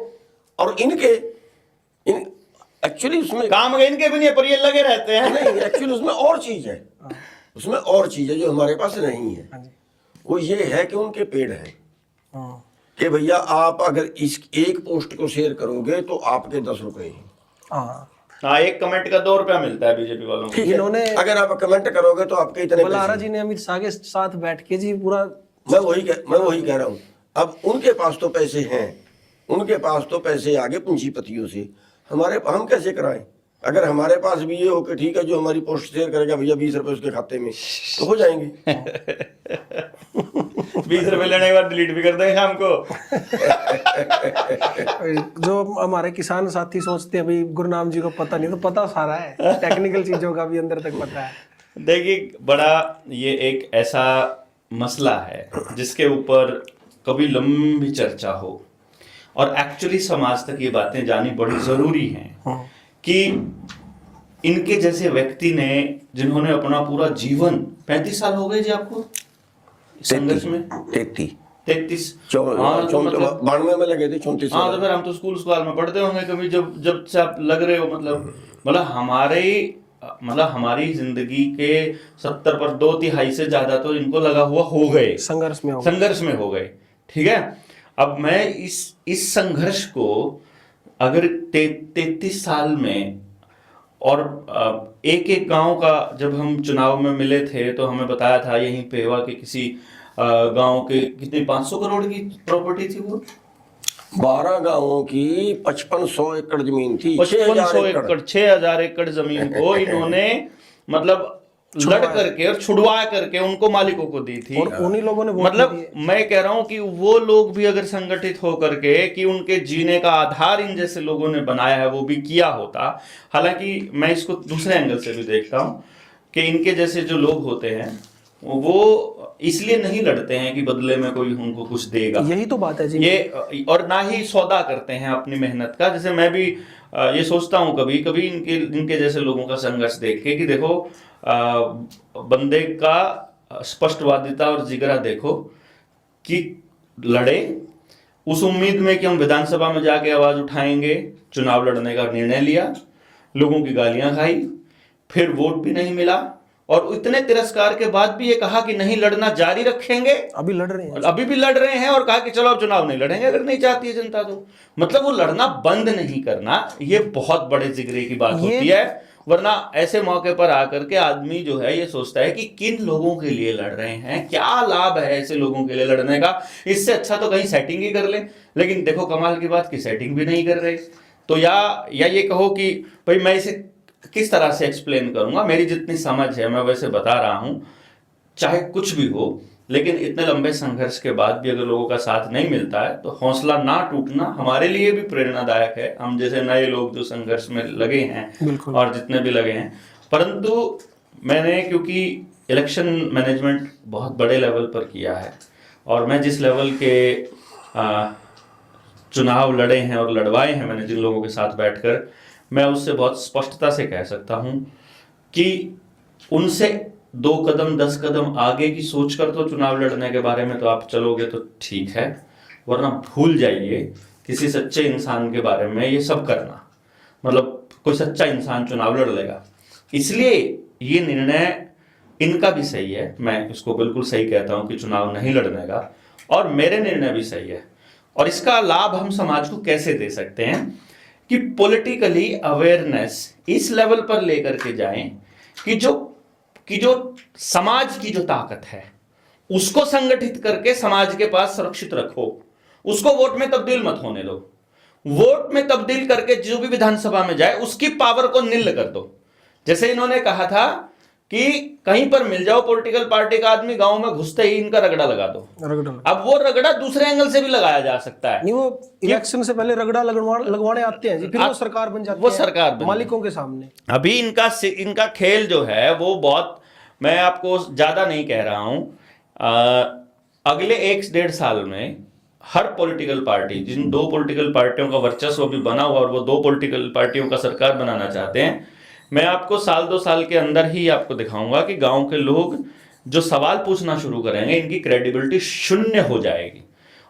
और एक्चुअली उसमें काम इनके भी नहीं है, पर ये लगे रहते हैं। नहीं, एक्चुअली उसमें और चीज है, जो हमारे पास नहीं है। वो ये है कि उनके पेड़ हैं कि भैया आप अगर इस एक पोस्ट को शेयर करोगे तो आपके 10 रुपए हैं। हाँ, एक कमेंट का 2 रुपया मिलता है बीजेपी वालों को। इन्होंने, अगर आप कमेंट करोगे तो आपके इतने बलारा जी ने अमित शाह के साथ बैठ के जी पूरा मैं वही कह रहा हूँ। अब उनके पास तो पैसे हैं, उनके पास तो पैसे आगे पूंजीपतियों से, हम कैसे कराएं? अगर हमारे पास भी ये हो कि ठीक है जो हमारी पोस्ट शेयर करेगा भैया 20 रुपए उसके खाते में, तो हो जाएंगे। 20 रुपए लेने के बाद डिलीट भी कर देंगे शाम को। जो हमारे किसान साथी सोचते हैं भाई गुरुनाम जी को पता नहीं, तो पता सारा है, टेक्निकल चीजों का भी अंदर तक पता है। देखिए, बड़ा ये एक ऐसा मसला है जिसके ऊपर कभी लंबी चर्चा हो और एक्चुअली समाज तक ये बातें जानी बड़ी जरूरी हैं कि इनके जैसे व्यक्ति ने, जिन्होंने अपना पूरा जीवन, 35 साल हो गए जी आपको संघर्ष में? 33 92 में लगे थे, 34। हाँ, तो फिर हम तो स्कूल में पढ़ते होंगे कभी, जब से आप लग रहे हो, मतलब हमारी जिंदगी के 70 पर 2/3 से ज्यादा तो इनको लगा हुआ हो गए, संघर्ष में हो गए। ठीक है, अब मैं इस संघर्ष को अगर 33 साल में, और एक एक गांव का जब हम चुनाव में मिले थे तो हमें बताया था यहीं पेवा के किसी गांव के कितनी 500 करोड़ की प्रॉपर्टी थी, वो 12 गांवों की 5500 एकड़ जमीन थी, 6000 एकड़ जमीन को इन्होंने मतलब लड़ करके और छुड़वा करके उनको मालिकों को दी थी, और उन्हीं लोगों ने मतलब मैं कह रहा हूं कि वो लोग भी अगर संगठित हो करके कि उनके जीने का आधार इन जैसे लोगों ने बनाया है वो भी किया होता। हालांकि मैं इसको दूसरे एंगल से भी देखता हूं कि इनके जैसे जो लोग होते हैं वो इसलिए नहीं लड़ते हैं कि बदले में कोई उनको कुछ देगा, यही तो बात है जी। ये और ना ही सौदा करते हैं अपनी मेहनत का। जैसे मैं भी ये सोचता हूँ कभी कभी इनके जैसे लोगों का संघर्ष देख के कि देखो बंदे का स्पष्टवादिता और जिगरा देखो कि लड़े उस उम्मीद में कि हम विधानसभा में जाके आवाज उठाएंगे, चुनाव लड़ने का निर्णय लिया, लोगों की गालियां खाई, फिर वोट भी नहीं मिला, और इतने तिरस्कार के बाद भी ये कहा कि नहीं लड़ना जारी रखेंगे, अभी लड़ रहे हैं, अभी भी लड़ रहे हैं, और कहा कि चलो अब चुनाव नहीं लड़ेंगे अगर नहीं चाहती है जनता तो। मतलब वो लड़ना बंद नहीं करना, ये बहुत बड़े जिगरे की बात होती है। वरना ऐसे मौके पर आकर के आदमी जो है ये सोचता है कि किन लोगों के लिए लड़ रहे हैं, क्या लाभ है ऐसे लोगों के लिए लड़ने का, इससे अच्छा तो कहीं सेटिंग ही कर ले। लेकिन देखो कमाल की बात कि सेटिंग भी नहीं कर रहे। तो या ये कहो कि भाई मैं इसे किस तरह से एक्सप्लेन करूंगा, मेरी जितनी समझ है मैं वैसे बता रहा हूं, चाहे कुछ भी हो, लेकिन इतने लंबे संघर्ष के बाद भी अगर लोगों का साथ नहीं मिलता है तो हौसला ना टूटना हमारे लिए भी प्रेरणादायक है। हम जैसे नए लोग जो संघर्ष में लगे हैं और जितने भी लगे हैं, परंतु मैंने क्योंकि इलेक्शन मैनेजमेंट बहुत बड़े लेवल पर किया है और मैं जिस लेवल के चुनाव लड़े हैं और लड़वाए हैं मैंने जिन लोगों के साथ बैठकर, मैं उससे बहुत स्पष्टता से कह सकता हूं कि उनसे 2 कदम 10 कदम आगे की सोचकर तो चुनाव लड़ने के बारे में तो आप चलोगे तो ठीक है, वरना भूल जाइए किसी सच्चे इंसान के बारे में ये सब करना। मतलब कोई सच्चा इंसान चुनाव लड़ लेगा। इसलिए ये निर्णय इनका भी सही है, मैं इसको बिल्कुल सही कहता हूं कि चुनाव नहीं लड़ने का, और मेरे निर्णय भी सही है। और इसका लाभ हम समाज को कैसे दे सकते हैं कि पॉलिटिकली अवेयरनेस इस लेवल पर लेकर के जाएं कि जो समाज की जो ताकत है उसको संगठित करके समाज के पास सुरक्षित रखो, उसको वोट में तब्दील मत होने दो। वोट में तब्दील करके जो भी विधानसभा में जाए उसकी पावर को निल कर दो। जैसे इन्होंने कहा था कि कहीं पर मिल जाओ पॉलिटिकल पार्टी का आदमी, गांव में घुसते ही इनका रगड़ा लगा दो। अब वो रगड़ा दूसरे एंगल से भी लगाया जा सकता है। नहीं, वो इलेक्शन से पहले रगड़ा लगवाने आते हैं जी, फिर वो सरकार बन जाती है, वो सरकार मालिकों के सामने। अभी इनका खेल जो है वो बहुत, मैं आपको ज्यादा नहीं कह रहा हूं, अगले 1-1.5 साल में हर पॉलिटिकल पार्टी, जिन 2 पॉलिटिकल पार्टियों का वर्चस्व अभी बना हुआ और वो 2 पॉलिटिकल पार्टियों का सरकार बनाना चाहते हैं, मैं आपको 1-2 साल के अंदर ही आपको दिखाऊंगा कि गांव के लोग जो सवाल पूछना शुरू करेंगे इनकी क्रेडिबिलिटी शून्य हो जाएगी।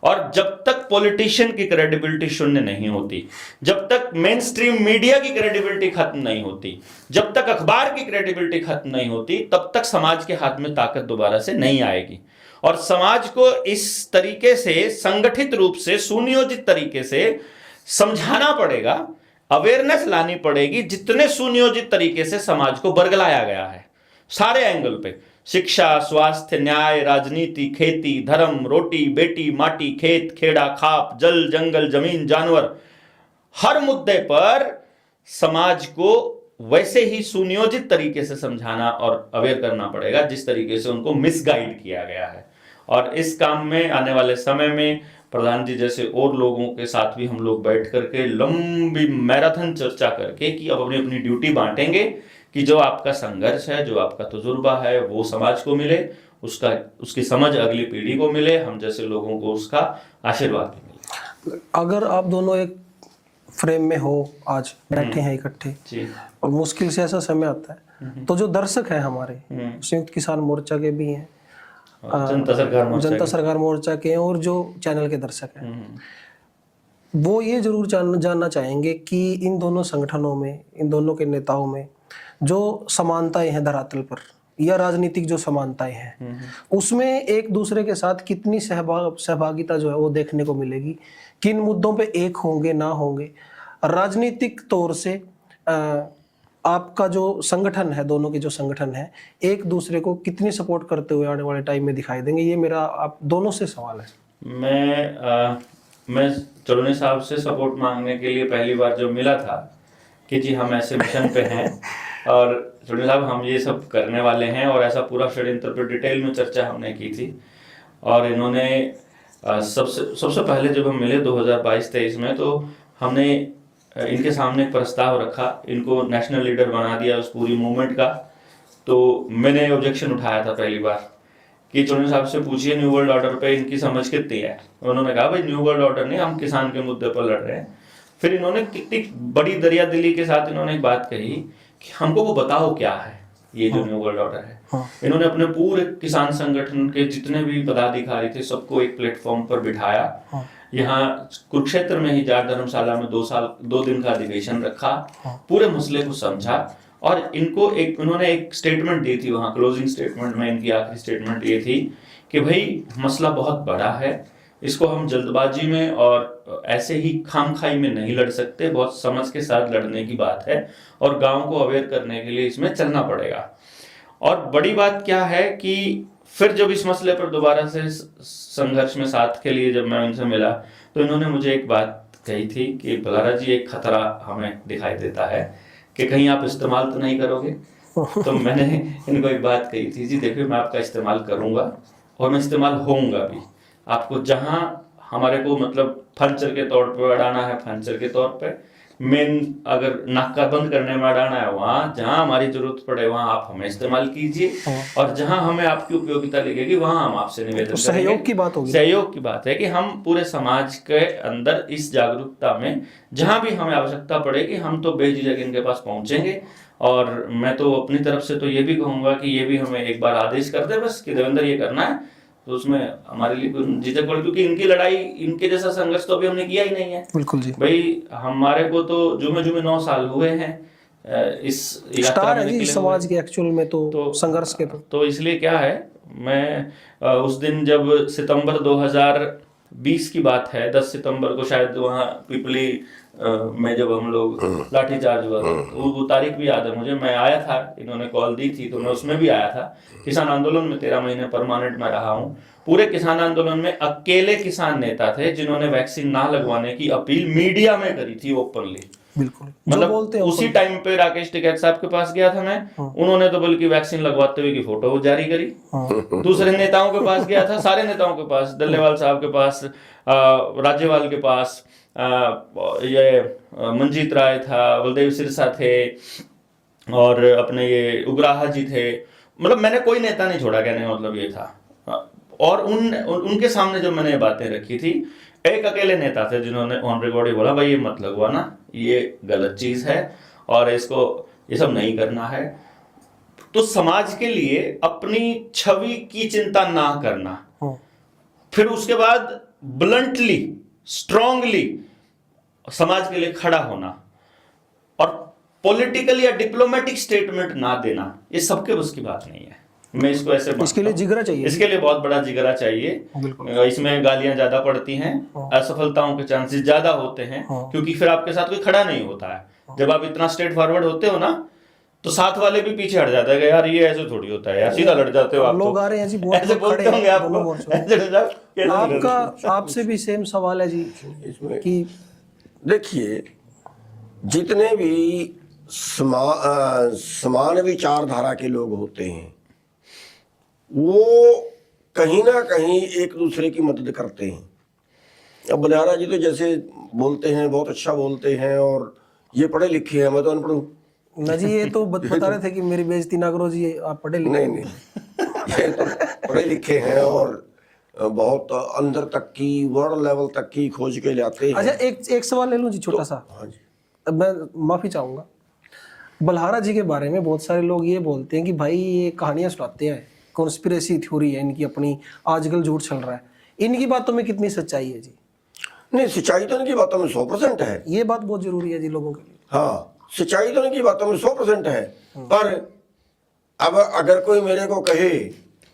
और जब तक पॉलिटिशियन की क्रेडिबिलिटी शून्य नहीं होती, जब तक मेन स्ट्रीम मीडिया की क्रेडिबिलिटी खत्म नहीं होती, जब तक अखबार की क्रेडिबिलिटी खत्म नहीं होती, तब तक समाज के हाथ में ताकत दोबारा से नहीं आएगी। और समाज को इस तरीके से संगठित रूप से सुनियोजित तरीके से समझाना पड़ेगा, अवेयरनेस लानी पड़ेगी, जितने सुनियोजित तरीके से समाज को बरगलाया गया है सारे एंगल पे। शिक्षा, स्वास्थ्य, न्याय, राजनीति, खेती, धर्म, रोटी, बेटी, माटी, खेत, खेड़ा, खाप, जल, जंगल, जमीन, जानवर, हर मुद्दे पर समाज को वैसे ही सुनियोजित तरीके से समझाना और अवेयर करना पड़ेगा जिस तरीके से उनको मिसगाइड किया गया है। और इस काम में आने वाले समय में प्रधान जी जैसे और लोगों के साथ भी हम लोग बैठ करके लंबी मैराथन चर्चा करके कि अब अपनी अपनी ड्यूटी बांटेंगे कि जो आपका संघर्ष है, जो आपका तजुर्बा है, वो समाज को मिले, उसकी समझ अगली पीढ़ी को मिले, हम जैसे लोगों को उसका आशीर्वाद भी मिले। अगर आप दोनों एक फ्रेम में हो, आज बैठे हैं इकट्ठे जी। और मुश्किल से ऐसा समय आता है, तो जो दर्शक हैं हमारे संयुक्त किसान मोर्चा के भी हैं, जनता सरकार मोर्चा के हैं, और जो चैनल के दर्शक हैं, वो ये जरूर जानना चाहेंगे कि इन दोनों संगठनों में, इन दोनों के नेताओं में जो समानताएं हैं धरातल पर, या राजनीतिक जो समानताएं हैं, उसमें एक दूसरे के साथ कितनी सहभागिता जो है वो देखने को मिलेगी, किन मुद्दों पे एक होंगे ना होंगे। राजनीतिक तौर से आपका जो संगठन है, दोनों के जो संगठन है, एक दूसरे को कितनी सपोर्ट करते हुए आने वाले टाइम में दिखाई देंगे, ये मेरा आप दोनों से सवाल है। मैं चलोनी साहब से सपोर्ट मांगने के लिए पहली बार जो मिला था कि जी हम ऐसे मिशन पे हैं और चलोनी साहब हम ये सब करने वाले हैं, और ऐसा पूरा षड्यंत्र पर डिटेल में चर्चा हमने की थी। और इन्होंने सबसे पहले जब हम मिले 2022-23 में, तो हमने इनके सामने एक प्रस्ताव रखा, इनको नेशनल लीडर बना दिया उस पूरी मूवमेंट का। तो मैंने ऑब्जेक्शन उठाया था पहली बार कि चौधरी साहब से पूछिए न्यू वर्ल्ड ऑर्डर पे इनकी समझ कितनी है। उन्होंने कहा भाई न्यू वर्ल्ड ऑर्डर नहीं, हम किसान के मुद्दे पर लड़ रहे हैं। फिर इन्होंने कितनी बड़ी दरिया दिली के साथ इन्होंने एक बात कही कि हमको वो बताओ क्या है ये जो न्यू वर्ल्ड ऑर्डर है। इन्होंने अपने पूरे किसान संगठन के जितने भी पदाधिकारी थे सबको एक प्लेटफॉर्म पर बिठाया। यहाँ कुरुक्षेत्र में ही जाट धर्मशाला में 2 दिन का अधिवेशन रखा, पूरे मसले को समझा, और उन्होंने एक स्टेटमेंट दी थी वहाँ, क्लोजिंग स्टेटमेंट में इनकी आखिरी स्टेटमेंट ये थी कि भाई मसला बहुत बड़ा है, इसको हम जल्दबाजी में और ऐसे ही खामखाई में नहीं लड़ सकते, बहुत समझ के साथ लड़ने की बात है, और गांव को अवेयर करने के लिए इसमें चलना पड़ेगा। और बड़ी बात क्या है कि फिर जब इस मसले पर दोबारा से संघर्ष में साथ के लिए जब मैं उनसे मिला, तो इन्होंने मुझे एक बात कही थी कि बलारा जी एक खतरा हमें दिखाई देता है कि कहीं आप इस्तेमाल तो नहीं करोगे। तो मैंने इनको एक बात कही थी, जी देखिए मैं आपका इस्तेमाल करूंगा और मैं इस्तेमाल होऊंगा भी। आपको जहां हमारे को मतलब फर्नीचर के तौर पे अड़ाना है, फर्नीचर के तौर पे, मेन अगर नाका बंद करने में अड़ाना है वहां, जहां हमारी जरूरत पड़े वहां आप हमें इस्तेमाल कीजिए, और जहां हमें आपकी उपयोगिता लगेगी वहां हम आपसे निवेदन करेंगे। सहयोग की बात होगी, सहयोग की बात है कि हम पूरे समाज के अंदर इस जागरूकता में जहां भी हमें आवश्यकता पड़ेगी हम तो बेझिझक इनके पास पहुंचेंगे। और मैं तो अपनी तरफ से तो ये भी कहूंगा कि ये भी हमें एक बार आदेश कर दे बस कि देवेंद्र ये करना है, तो उसमें हमारे लिए झिझक पड़े, क्योंकि इनकी लड़ाई, इनके जैसा संघर्ष तो अभी हमने किया ही नहीं है। बिल्कुल जी भाई हमारे को तो जुमे 9 साल हुए हैं इस यात्रा में निकले समाज के एक्चुअल में तो संघर्ष के तो इसलिए क्या है, मैं उस दिन जब सितंबर 2020 की बात है, 10 सितंबर को शायद वहाँ पिपली में जब हम लोग लाठीचार्ज हुआ था, तो वो तारीख भी याद है मुझे। मैं आया था, इन्होंने कॉल दी थी तो मैं उसमें भी आया था। किसान आंदोलन में 13 महीने परमानेंट में रहा हूँ। पूरे किसान आंदोलन में अकेले किसान नेता थे जिन्होंने वैक्सीन ना लगवाने की अपील मीडिया में करी थी ओपनली। बिल्कुल, मतलब बोलते हैं उसी टाइम पे राकेश टिकैत साहब के पास गया था मैं, उन्होंने तो बल्कि वैक्सीन लगवाते हुए की फोटो जारी करी। दूसरे नेताओं के पास गया था, सारे नेताओं के पास, डल्लेवाल साहब के पास, राज्यपाल के पास, ये मंजीत राय था, बलदेव सिरसा थे, और अपने ये उग्राहा जी थे। मतलब मैंने कोई नेता नहीं छोड़ा, कहने का मतलब ये था। और उनके सामने जब मैंने बातें रखी थी, एक अकेले नेता थे जिन्होंने ऑन रिकॉर्ड ही बोला भाई ये मत लगवाना, ये गलत चीज है और इसको ये सब नहीं करना है। तो समाज के लिए अपनी छवि की चिंता ना करना, फिर उसके बाद ब्लंटली, स्ट्रांगली समाज के लिए खड़ा होना, और पॉलिटिकल या डिप्लोमेटिक स्टेटमेंट ना देना, ये सबके बस की बात नहीं है। मैं इसको ऐसे इसके लिए जिगरा चाहिए, इसके लिए बहुत बड़ा जिगरा चाहिए। इसमें गालियां ज्यादा पड़ती हैं, असफलताओं के चांसेस ज्यादा होते हैं, क्योंकि फिर आपके साथ कोई खड़ा नहीं होता है। जब आप इतना स्ट्रेट फॉरवर्ड होते हो ना, तो साथ वाले भी पीछे हट जाते हैं कि यार ये ऐसे थोड़ी होता है यार, सीधा लड़ जाते हो आप। लोग तो आ रहे हैं जी, बहुत ऐसे लोग बोलते खड़े होंगे हैं दोनों आपको, मोर्चों में। ऐसे लड़ जाओ, कैसे लड़ आपका जाओ? आपसे भी सेम सवाल है जी इसमें कि देखिए, जितने भी समान विचारधारा के लोग होते हैं वो कहीं ना कहीं एक दूसरे की मदद करते हैं। अब बलिहारा जी तो जैसे बोलते हैं, बहुत अच्छा बोलते हैं, और ये पढ़े लिखे हैं, मैं तो अनपढ़ हूँ। ना जी, ये तो बता रहे थे कि मेरी बेइज्जती ना करो जी, आप पढ़े लिखे नहीं नहीं, ये तो पढ़े लिखे हैं और बहुत अंदर तक की, वर्ल्ड लेवल तक की खोज के लाते हैं। अच्छा, एक सवाल ले लूं जी, छोटा सा। हाँ जी। अब मैं माफी चाहूंगा, बलहारा जी के बारे में बहुत सारे लोग ये बोलते हैं कि भाई ये कहानियां सुनाते हैं, कॉन्स्पिरेसी थ्योरी है इनकी अपनी, आजकल झूठ चल रहा है। इनकी बातों में कितनी सच्चाई है जी? नहीं, सच्चाई तो इनकी बातों में 100% है। ये बात बहुत जरूरी है जी लोगों के लिए। हाँ, सच्चाई तो इनकी बातों में 100% है। पर अब अगर कोई मेरे को कहे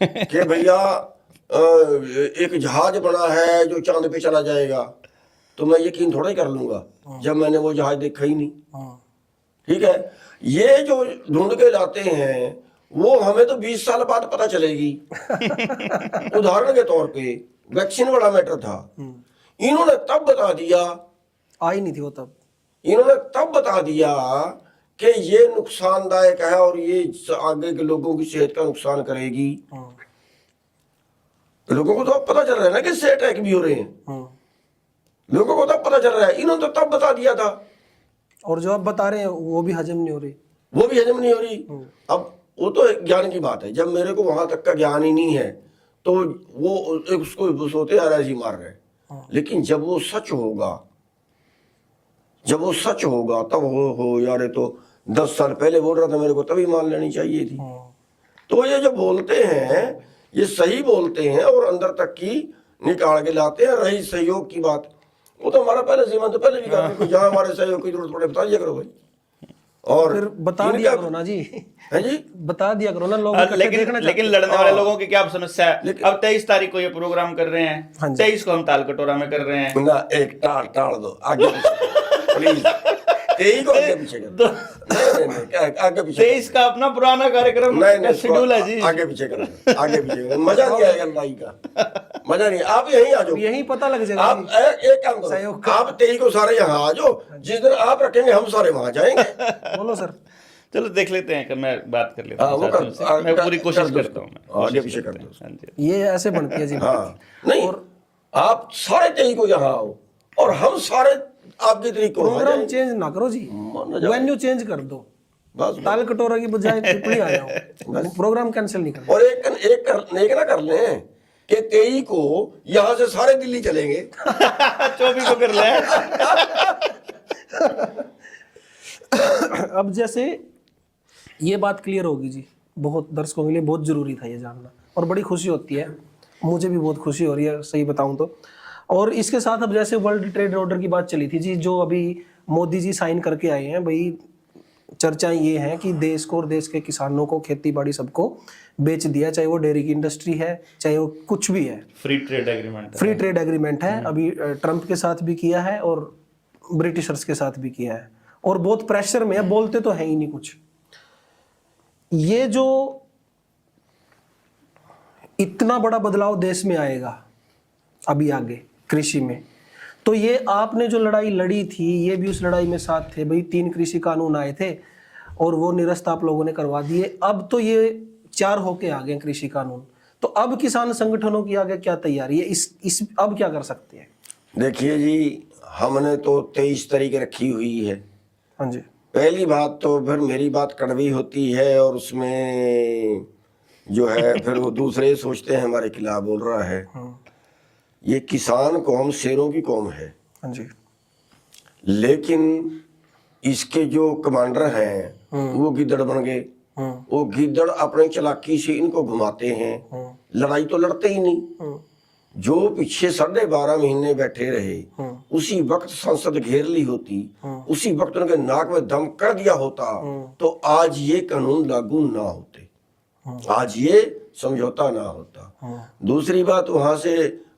कि भैया एक जहाज बना है जो चांद पे चला जाएगा, तो मैं यकीन थोड़ा ही कर लूंगा जब मैंने वो जहाज देखा ही नहीं। ठीक है, ये जो ढूंढ के लाते हैं वो हमें तो 20 साल बाद पता चलेगी। उदाहरण के तौर पे वैक्सीन वाला मैटर था, इन्होंने तब बता दिया, आई नहीं थी वो तब। इन्होंने तब बता दिया कि ये नुकसानदायक है और ये आगे के लोगों की सेहत का नुकसान करेगी। लोगों को तो अब पता चल रहा है ना कि इससे अटैक भी हो रहे हैं। लोगों को तब पता चल रहा है, इन्होंने तो तब बता दिया था। और जो आप बता रहे हैं वो भी हजम नहीं हो रही। वो भी हजम नहीं हो रही। अब वो तो ज्ञान की बात है, जब मेरे को वहां तक का ज्ञान ही नहीं है तो वो उसको सोते आ रहा है, मार रहे। लेकिन जब वो सच होगा, जब वो सच होगा तब हो यार, ये तो 10 साल पहले बोल रहा था, मेरे को तभी मान लेनी चाहिए थी। तो ये जो बोलते हैं ये सही बोलते हैं और अंदर तक की निकाल के लाते हैं। रही सहयोग की बात, वो तो हमारा पहले सीमा तो पहले भी कहा, जहाँ हमारे सहयोग की जरूरत पड़े बता दिया करो भाई। और फिर बता दिया करो ना जी, है जी, बता दिया करो ना लोग। लेकिन लड़ने वाले लोगों की क्या समस्या है? अब 23 तारीख को ये प्रोग्राम कर रहे हैं, हाँ जी। 23 को हम ताल कटोरा में कर रहे हैं ना, एक टाल दो आगे प्लीज, यही को आगे पीछे कर दो। नहीं, आगे पीछे 23 का अपना पुराना कार्यक्रम नहीं, शेड्यूल है जी। आगे पीछे कर, आगे पीछे मजा नहीं आएगा लड़ाई का, मजा नहीं। आप यहीं आ जाओ, यही पता लग जाएगा। आप एक काम करो, सहयोग आप 23 को सारे यहाँ आ जाओ, जिस दिन आप रखेंगे हम सारे वहां जाएंगे। बोलो सर। चलो देख लेते हैं कि मैं बात कर लेता हाँ, हूँ वो साथियों से। मैं पूरी कोशिश करता हूँ, मैं आगे कोशिश पीछे कर करता दो। हूँ। हाँ जी। ये ऐसे बनती है जी। हाँ, नहीं, आप सारे 23 को यहाँ आओ और हम सारे आपके तरीके को प्रोग्राम चेंज ना करो जी, वेन्यू चेंज कर दो। बस ताल कटोरा की बजाय पिपली आ जाओ, प्रोग्राम कैंसिल नहीं करना। और एक ना कर लें कि 23 को यहाँ से सारे दिल्ली चलेंगे। 24 को कर ले। अब जैसे ये बात क्लियर होगी जी, बहुत दर्शकों के लिए बहुत जरूरी था ये जानना, और बड़ी खुशी होती है, मुझे भी बहुत खुशी हो रही है सही बताऊं तो। और इसके साथ अब जैसे वर्ल्ड ट्रेड ऑर्डर की बात चली थी जी, जो अभी मोदी जी साइन करके आए हैं, भाई चर्चाएं ये हैं कि देश को और देश के किसानों को, खेती बाड़ी सबको बेच दिया, चाहे वो डेयरी की इंडस्ट्री है, चाहे वो कुछ भी है। Free trade agreement, free trade agreement है। अभी ट्रंप के साथ भी किया है और ब्रिटिशर्स के साथ भी किया है, और बहुत प्रेशर में है, बोलते तो है ही नहीं कुछ। ये जो इतना बड़ा बदलाव देश में आएगा अभी आगे कृषि में, तो ये आपने जो लड़ाई लड़ी थी, ये भी उस लड़ाई में साथ थे भाई। 3 कृषि कानून आए थे और वो निरस्त आप लोगों ने करवा दिए। अब तो ये 4 होके आ गए कृषि कानून। तो अब किसान संगठनों की आगे क्या तैयारी है, इस अब क्या कर सकते हैं? देखिए जी, हमने तो 23 तारीख रखी हुई है। हाँ जी। पहली बात तो फिर मेरी बात कड़वी होती है और उसमें जो है फिर वो दूसरे सोचते हैं हमारे खिलाफ बोल रहा है। ये किसान कौम शेरों की कौम है। हाँ जी। लेकिन इसके जो कमांडर हैं वो गिद्दड़ बन गए। वो गिद्दड़ अपने चालाकी से इनको घुमाते हैं, लड़ाई तो लड़ते ही नहीं। जो पीछे 12.5 महीने बैठे रहे, उसी वक्त संसद घेर ली होती, उसी वक्त उनके नाक में दम कर दिया होता, तो आज ये कानून लागू ना होते, आज ये समझौता ना होता। दूसरी बात, वहां से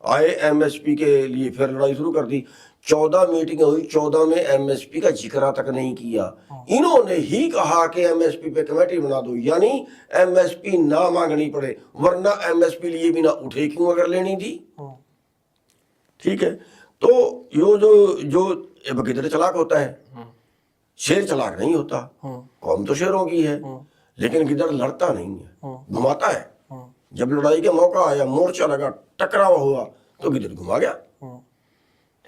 आए एमएसपी के लिए फिर लड़ाई शुरू कर दी। 14 मीटिंग हुई, 14 में एमएसपी का जिक्र तक नहीं किया। इन्होंने ही कहा कि एमएसपी पे कमेटी बना दो, यानी एमएसपी ना मांगनी पड़े, वरना एमएसपी लिए बिना उठे क्यों अगर लेनी थी। ठीक है, तो यो जो किधर चलाक होता है, शेर चलाक नहीं होता। कौम तो शेरों की है, लेकिन किधर लड़ता नहीं है, घुमाता है। जब लड़ाई का मौका आया, मोर्चा लगा, टकराव हुआ, तो किधर घुमा गया।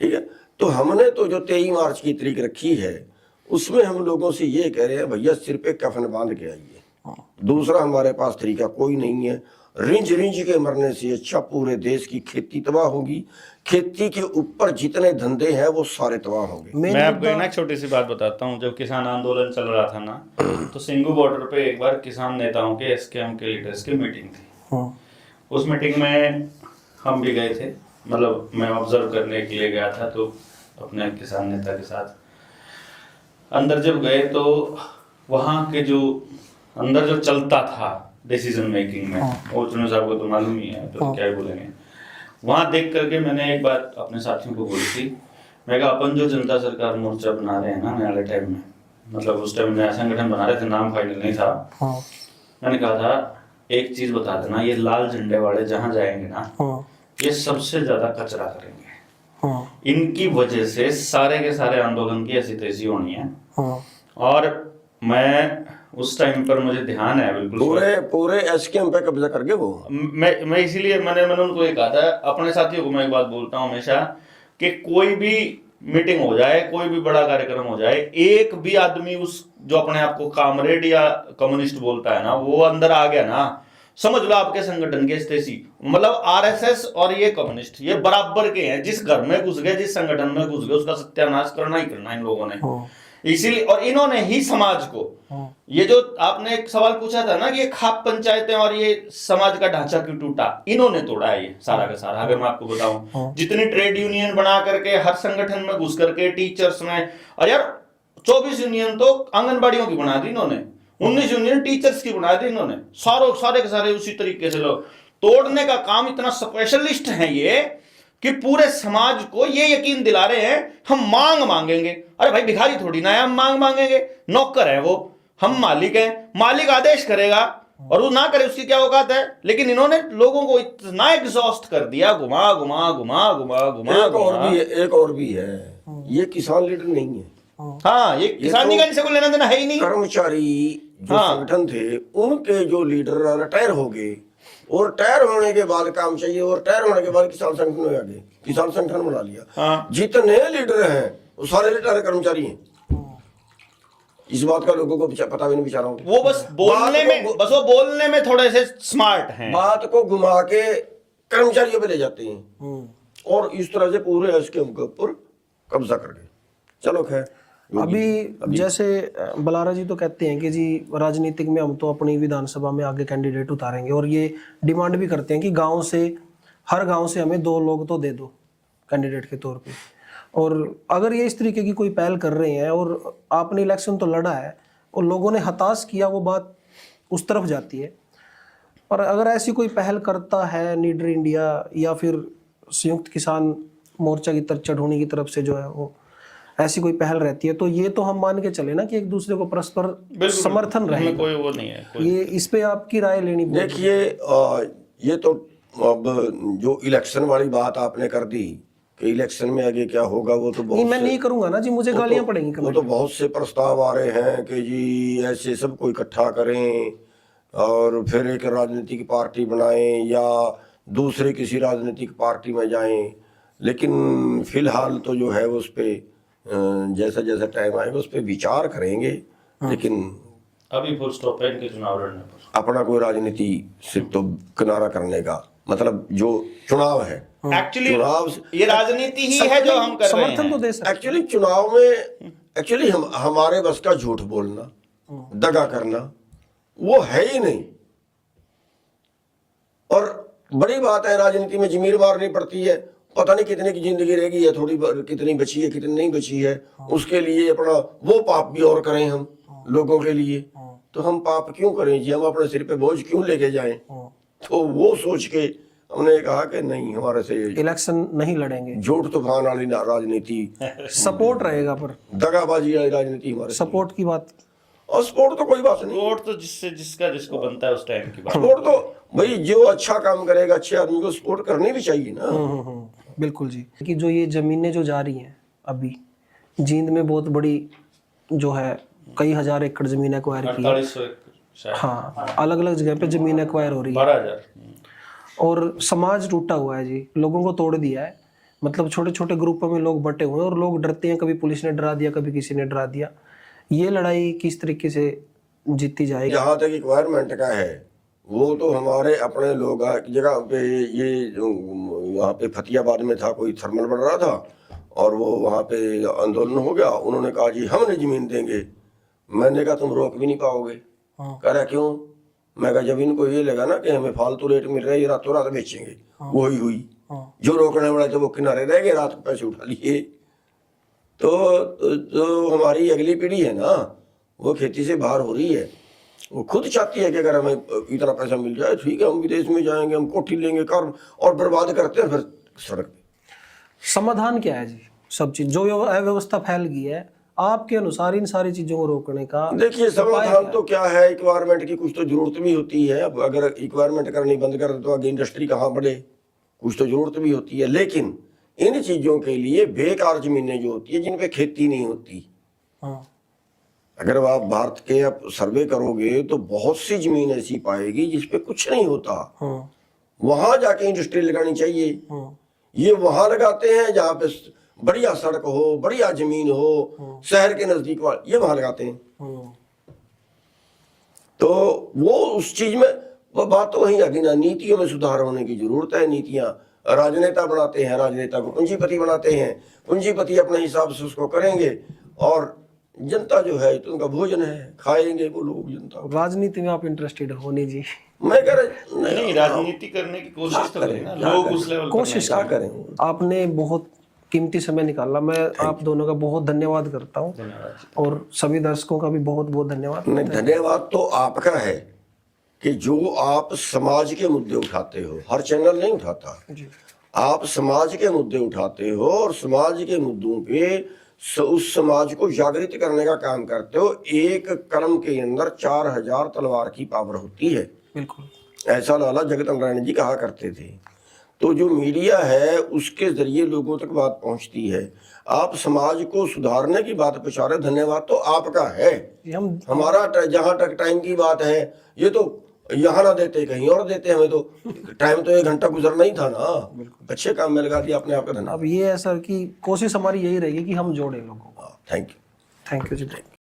ठीक है, तो हमने तो जो 23 मार्च की तारीख रखी है, उसमें हम लोगों से ये कह रहे हैं भैया सिर पे कफन बांध के आइए। दूसरा हमारे पास तरीका कोई नहीं है। रिंज रिंज के मरने से अच्छा पूरे देश की खेती तबाह होगी। खेती के ऊपर जितने धंधे हैं वो सारे तबाह होंगे। मैं आपको ना एक छोटी सी बात बताता हूँ। जब किसान आंदोलन चल रहा था ना, तो सिंगू बॉर्डर पे एक बार किसान नेताओं के एसकेएम के लीडर्स की मीटिंग थी। उस मीटिंग में हम भी गए थे, मतलब मैं ऑब्जर्व करने के लिए गया था। तो अपने किसान नेता के साथ अंदर जब गए, तो वहाँ के जो अंदर जो चलता था डिसीजन मेकिंग में, और चुनाव साहब को तो मालूम ही है, तो क्या बोलेंगे। वहाँ देख करके मैंने एक बात अपने साथियों को बोली थी। मैं कहा अपन जो जनता सरकार मोर्चा बना रहे हैं ना नए वाले टाइम में, मतलब उस टाइम नया संगठन बना रहे थे, नाम फाइनल नहीं था। मैंने कहा था एक चीज बता देना, ये लाल झंडे वाले जहाँ जाएंगे ना, ये सबसे ज्यादा कचरा करेंगे। इनकी वजह से सारे के सारे आंदोलन की ऐसी तेजी होनी है। और मैं उस टाइम पर मुझे ध्यान है बिल्कुल, पूरे एसकेएम पे कब्जा करके वो मैं इसीलिए मैंने उनको ये कहा था। अपने साथियों को मैं एक बात बोलता हूँ हमेशा कि कोई भी मीटिंग हो जाए, कोई भी बड़ा कार्यक्रम हो जाए, एक भी आदमी उस जो अपने आप को कामरेड या कम्युनिस्ट बोलता है ना, वो अंदर आ गया ना, समझ लो आपके संगठन के स्टेसी, मतलब आरएसएस और ये कम्युनिस्ट ये बराबर के हैं। जिस घर में घुस गए, जिस संगठन में घुस गए, उसका सत्यानाश करना ही करना इन लोगों ने। इसीलिए, और इन्होंने ही समाज को, ये जो आपने एक सवाल पूछा था ना कि ये खाप पंचायतें और ये समाज का ढांचा क्यों टूटा, इन्होंने तोड़ा है ये सारा का सारा। अगर मैं आपको बताऊं, जितनी ट्रेड यूनियन बना करके हर संगठन में घुस करके, टीचर्स में, और यार 24 यूनियन तो आंगनबाड़ियों की बना दी इन्होंने, 19 यूनियन टीचर्स की बना दी इन्होंने, सारे के सारे उसी तरीके से लोग तोड़ने का काम। इतना स्पेशलिस्ट है ये कि पूरे समाज को ये यकीन दिला रहे हैं हम मांग मांगेंगे। अरे भाई भिखारी थोड़ी ना है हम मांग मांगेंगे, नौकर है वो, हम मालिक हैं, मालिक आदेश करेगा और वो ना करे उसकी क्या औकात है। लेकिन इन्होंने लोगों को इतना एग्जॉस्ट कर दिया, घुमा घुमा घुमा घुमा घुमा। एक और भी है, ये किसान लीडर नहीं है। हाँ, ये किसानी का इनसे कोई लेना देना है ही नहीं। कर्मचारी जो संगठन थे, उनके जो लीडर रिटायर हो गए, और रिटायर होने के बाद काम चाहिए, और रिटायर होने के बाद किसान संगठन में आ गए, किसान संगठन बना लिया। जितने लीडर हैं वो सारे रिटायर कर्मचारी हैं। इस बात का लोगों को पता भी नहीं बेचारा, वो बस बोलने में थोड़े से स्मार्ट हैं। बात को घुमा के कर्मचारियों पे ले जाते हैं, और इस तरह से पूरे एसकेएम के ऊपर कब्जा कर गए। चलो खैर, अभी जैसे बलारा जी तो कहते हैं कि जी राजनीतिक में हम तो अपनी विधानसभा में आगे कैंडिडेट उतारेंगे, और ये डिमांड भी करते हैं कि गांव से, हर गांव से हमें 2 लोग तो दे दो कैंडिडेट के तौर पे। और अगर ये इस तरीके की कोई पहल कर रहे हैं, और आपने इलेक्शन तो लड़ा है और लोगों ने हताश किया, वो बात उस तरफ जाती है। पर अगर ऐसी कोई पहल करता है नीडर इंडिया या फिर संयुक्त किसान मोर्चा की तरफ, चढ़ोनी की तरफ से जो है वो ऐसी कोई पहल रहती है, तो ये तो हम मान के चले ना कि एक दूसरे को परस्पर समर्थन रहे, कोई वो नहीं है कोई। ये इस पे आपकी राय लेनी। देखिए, ये तो अब जो इलेक्शन वाली बात आपने कर दी कि इलेक्शन में आगे क्या होगा, वो तो बहुत, मैं नहीं करूंगा ना जी, मुझे गालियां पड़ेंगी। वो तो बहुत से प्रस्ताव आ रहे हैं कि जी ऐसे सबको इकट्ठा करें और फिर एक राजनीतिक पार्टी बनाएं या दूसरे किसी राजनीतिक पार्टी में जाएं। लेकिन फिलहाल तो जो है उस पर जैसा जैसा टाइम आएगा उस पर विचार करेंगे। लेकिन अभी फुल स्टॉप है इनके चुनाव लड़ने पर। अपना कोई राजनीति से तो किनारा करने का मतलब जो चुनाव है, एक्चुअली ये राजनीति ही है जो हम कर रहे हैं। समर्थन तो दे सकते। एक्चुअली चुनाव में एक्चुअली हमारे बस का झूठ बोलना, दगा करना वो है ही नहीं। और बड़ी बात है, राजनीति में जमीर मारनी पड़ती है, पता नहीं कितने की जिंदगी रहेगी या थोड़ी कितनी बची है कितनी नहीं बची है, उसके लिए अपना वो पाप भी और करें हम लोगों के लिए। तो हम पाप क्यों करें जी, हम अपने सिर पे बोझ क्यों लेके जाएं। तो वो सोच के हमने कहा कि नहीं, हमारे से इलेक्शन नहीं लड़ेंगे, झूठ तूफान वाली राजनीति, सपोर्ट रहेगा, पर दगाबाजी वाली राजनीति हमारे से। सपोर्ट की बात, और सपोर्ट तो कोई बात नहीं, वोट तो जिसको बनता है उस टाइम की बात। सपोर्ट तो भाई जो अच्छा काम करेगा, अच्छे आदमी को सपोर्ट करनी भी चाहिए ना। बिल्कुल जी। कि जो ये जमीनें जो जा रही हैं अभी, जींद में बहुत बड़ी जो है कई हजार एकड़ जमीन एक्वायर की है। 4800 एकड़ शायद। हाँ, अलग अलग जगह पे जमीन एक्वायर हो रही है 12,000। और समाज टूटा हुआ है जी, लोगों को तोड़ दिया है। मतलब छोटे छोटे ग्रुपों में लोग बटे हुए हैं और लोग डरते हैं, कभी पुलिस ने डरा दिया, कभी किसी ने डरा दिया। ये लड़ाई किस तरीके से जीती जाएगी? जहाँ तक रिक्वायरमेंट का है, वो तो हमारे अपने लोग जगह पे, ये जो वहाँ पे फतियाबाद में था, कोई थर्मल बन रहा था और वो वहाँ पे आंदोलन हो गया। उन्होंने कहा जी हमने जमीन देंगे। मैंने कहा तुम रोक भी नहीं पाओगे। कह रहा क्यों? मैं कहा जब इनको ये लगा ना कि हमें फालतू रेट मिल रहा है, ये रातों रात बेचेंगे। वही हुई। जो रोकने वाले थे वो किनारे रह गए, रात को पैसे उठा लिए। तो हमारी अगली पीढ़ी है ना, वो खेती से बाहर हो रही है। वो खुद चाहती है कि अगर हमें इतना पैसा मिल जाए, ठीक है, हम विदेश में जाएंगे, हम कोठी लेंगे, कर और बर्बाद करते हैं फिर सड़क पे। समाधान क्या है जी? सब चीज जो अव्यवस्था फैल गई है, आपके अनुसार इन सारी चीजों को रोकने का देखिए समाधान तो क्या है, इक्वायरमेंट की कुछ तो जरूरत भी होती है। अब अगर इक्वायरमेंट करनी बंद कर दे तो आगे इंडस्ट्री कहाँ बढ़े, कुछ तो जरूरत भी होती है। लेकिन इन चीजों के लिए बेकार जमीनें जो होती है, जिन पे खेती नहीं होती, अगर आप भारत के आप सर्वे करोगे तो बहुत सी जमीन ऐसी पाएगी जिसपे कुछ नहीं होता। वहां जाके इंडस्ट्री लगानी चाहिए। ये वहां लगाते हैं जहाँ पे बढ़िया सड़क हो, बढ़िया जमीन हो, शहर के नजदीक वाले, ये वहां लगाते हैं। तो वो उस चीज में वो बात तो वही आगे ना, नीतियों में सुधार होने की जरूरत है। नीतियां राजनेता बनाते हैं, राजनेता को पूंजीपति बनाते हैं, पूंजीपति अपने हिसाब से उसको करेंगे और जनता जो है तो उनका भोजन है, खाएंगे वो लोग जनता। राजनीति में आप इंटरेस्टेड हो नहीं जी? मैं कह रहा नहीं, राजनीति करने की कोशिश तो करें ना, लोग उस लेवल पर कोशिश क्या करें। आपने बहुत कीमती समय निकाला, मैं आप दोनों का बहुत धन्यवाद करता हूँ और सभी दर्शकों का भी बहुत बहुत धन्यवाद। नहीं, धन्यवाद तो आपका है कि जो आप समाज के मुद्दे उठाते हो। हर चैनल नहीं उठाता, आप समाज के मुद्दे उठाते हो और समाज के मुद्दों पे उस समाज को जागृत करने का काम करते हो। एक कलम के अंदर 4000 तलवार की पावर होती है। बिल्कुल, ऐसा लाला जगत नारायण जी कहा करते थे। तो जो मीडिया है उसके जरिए लोगों तक बात पहुंचती है। आप समाज को सुधारने की बात पहुंचा रहे, धन्यवाद तो आपका है। हमारा जहां तक टाइम की बात है, ये तो यहाँ ना देते कहीं और देते, हमें तो टाइम तो 1 घंटा गुजरना ही था ना। अच्छे काम में लगा दिया आपने, आपका धन्यवाद। अब ये है सर कि कोशिश हमारी यही रहेगी कि हम जोड़ें लोगों को। Thank you. Thank you ji.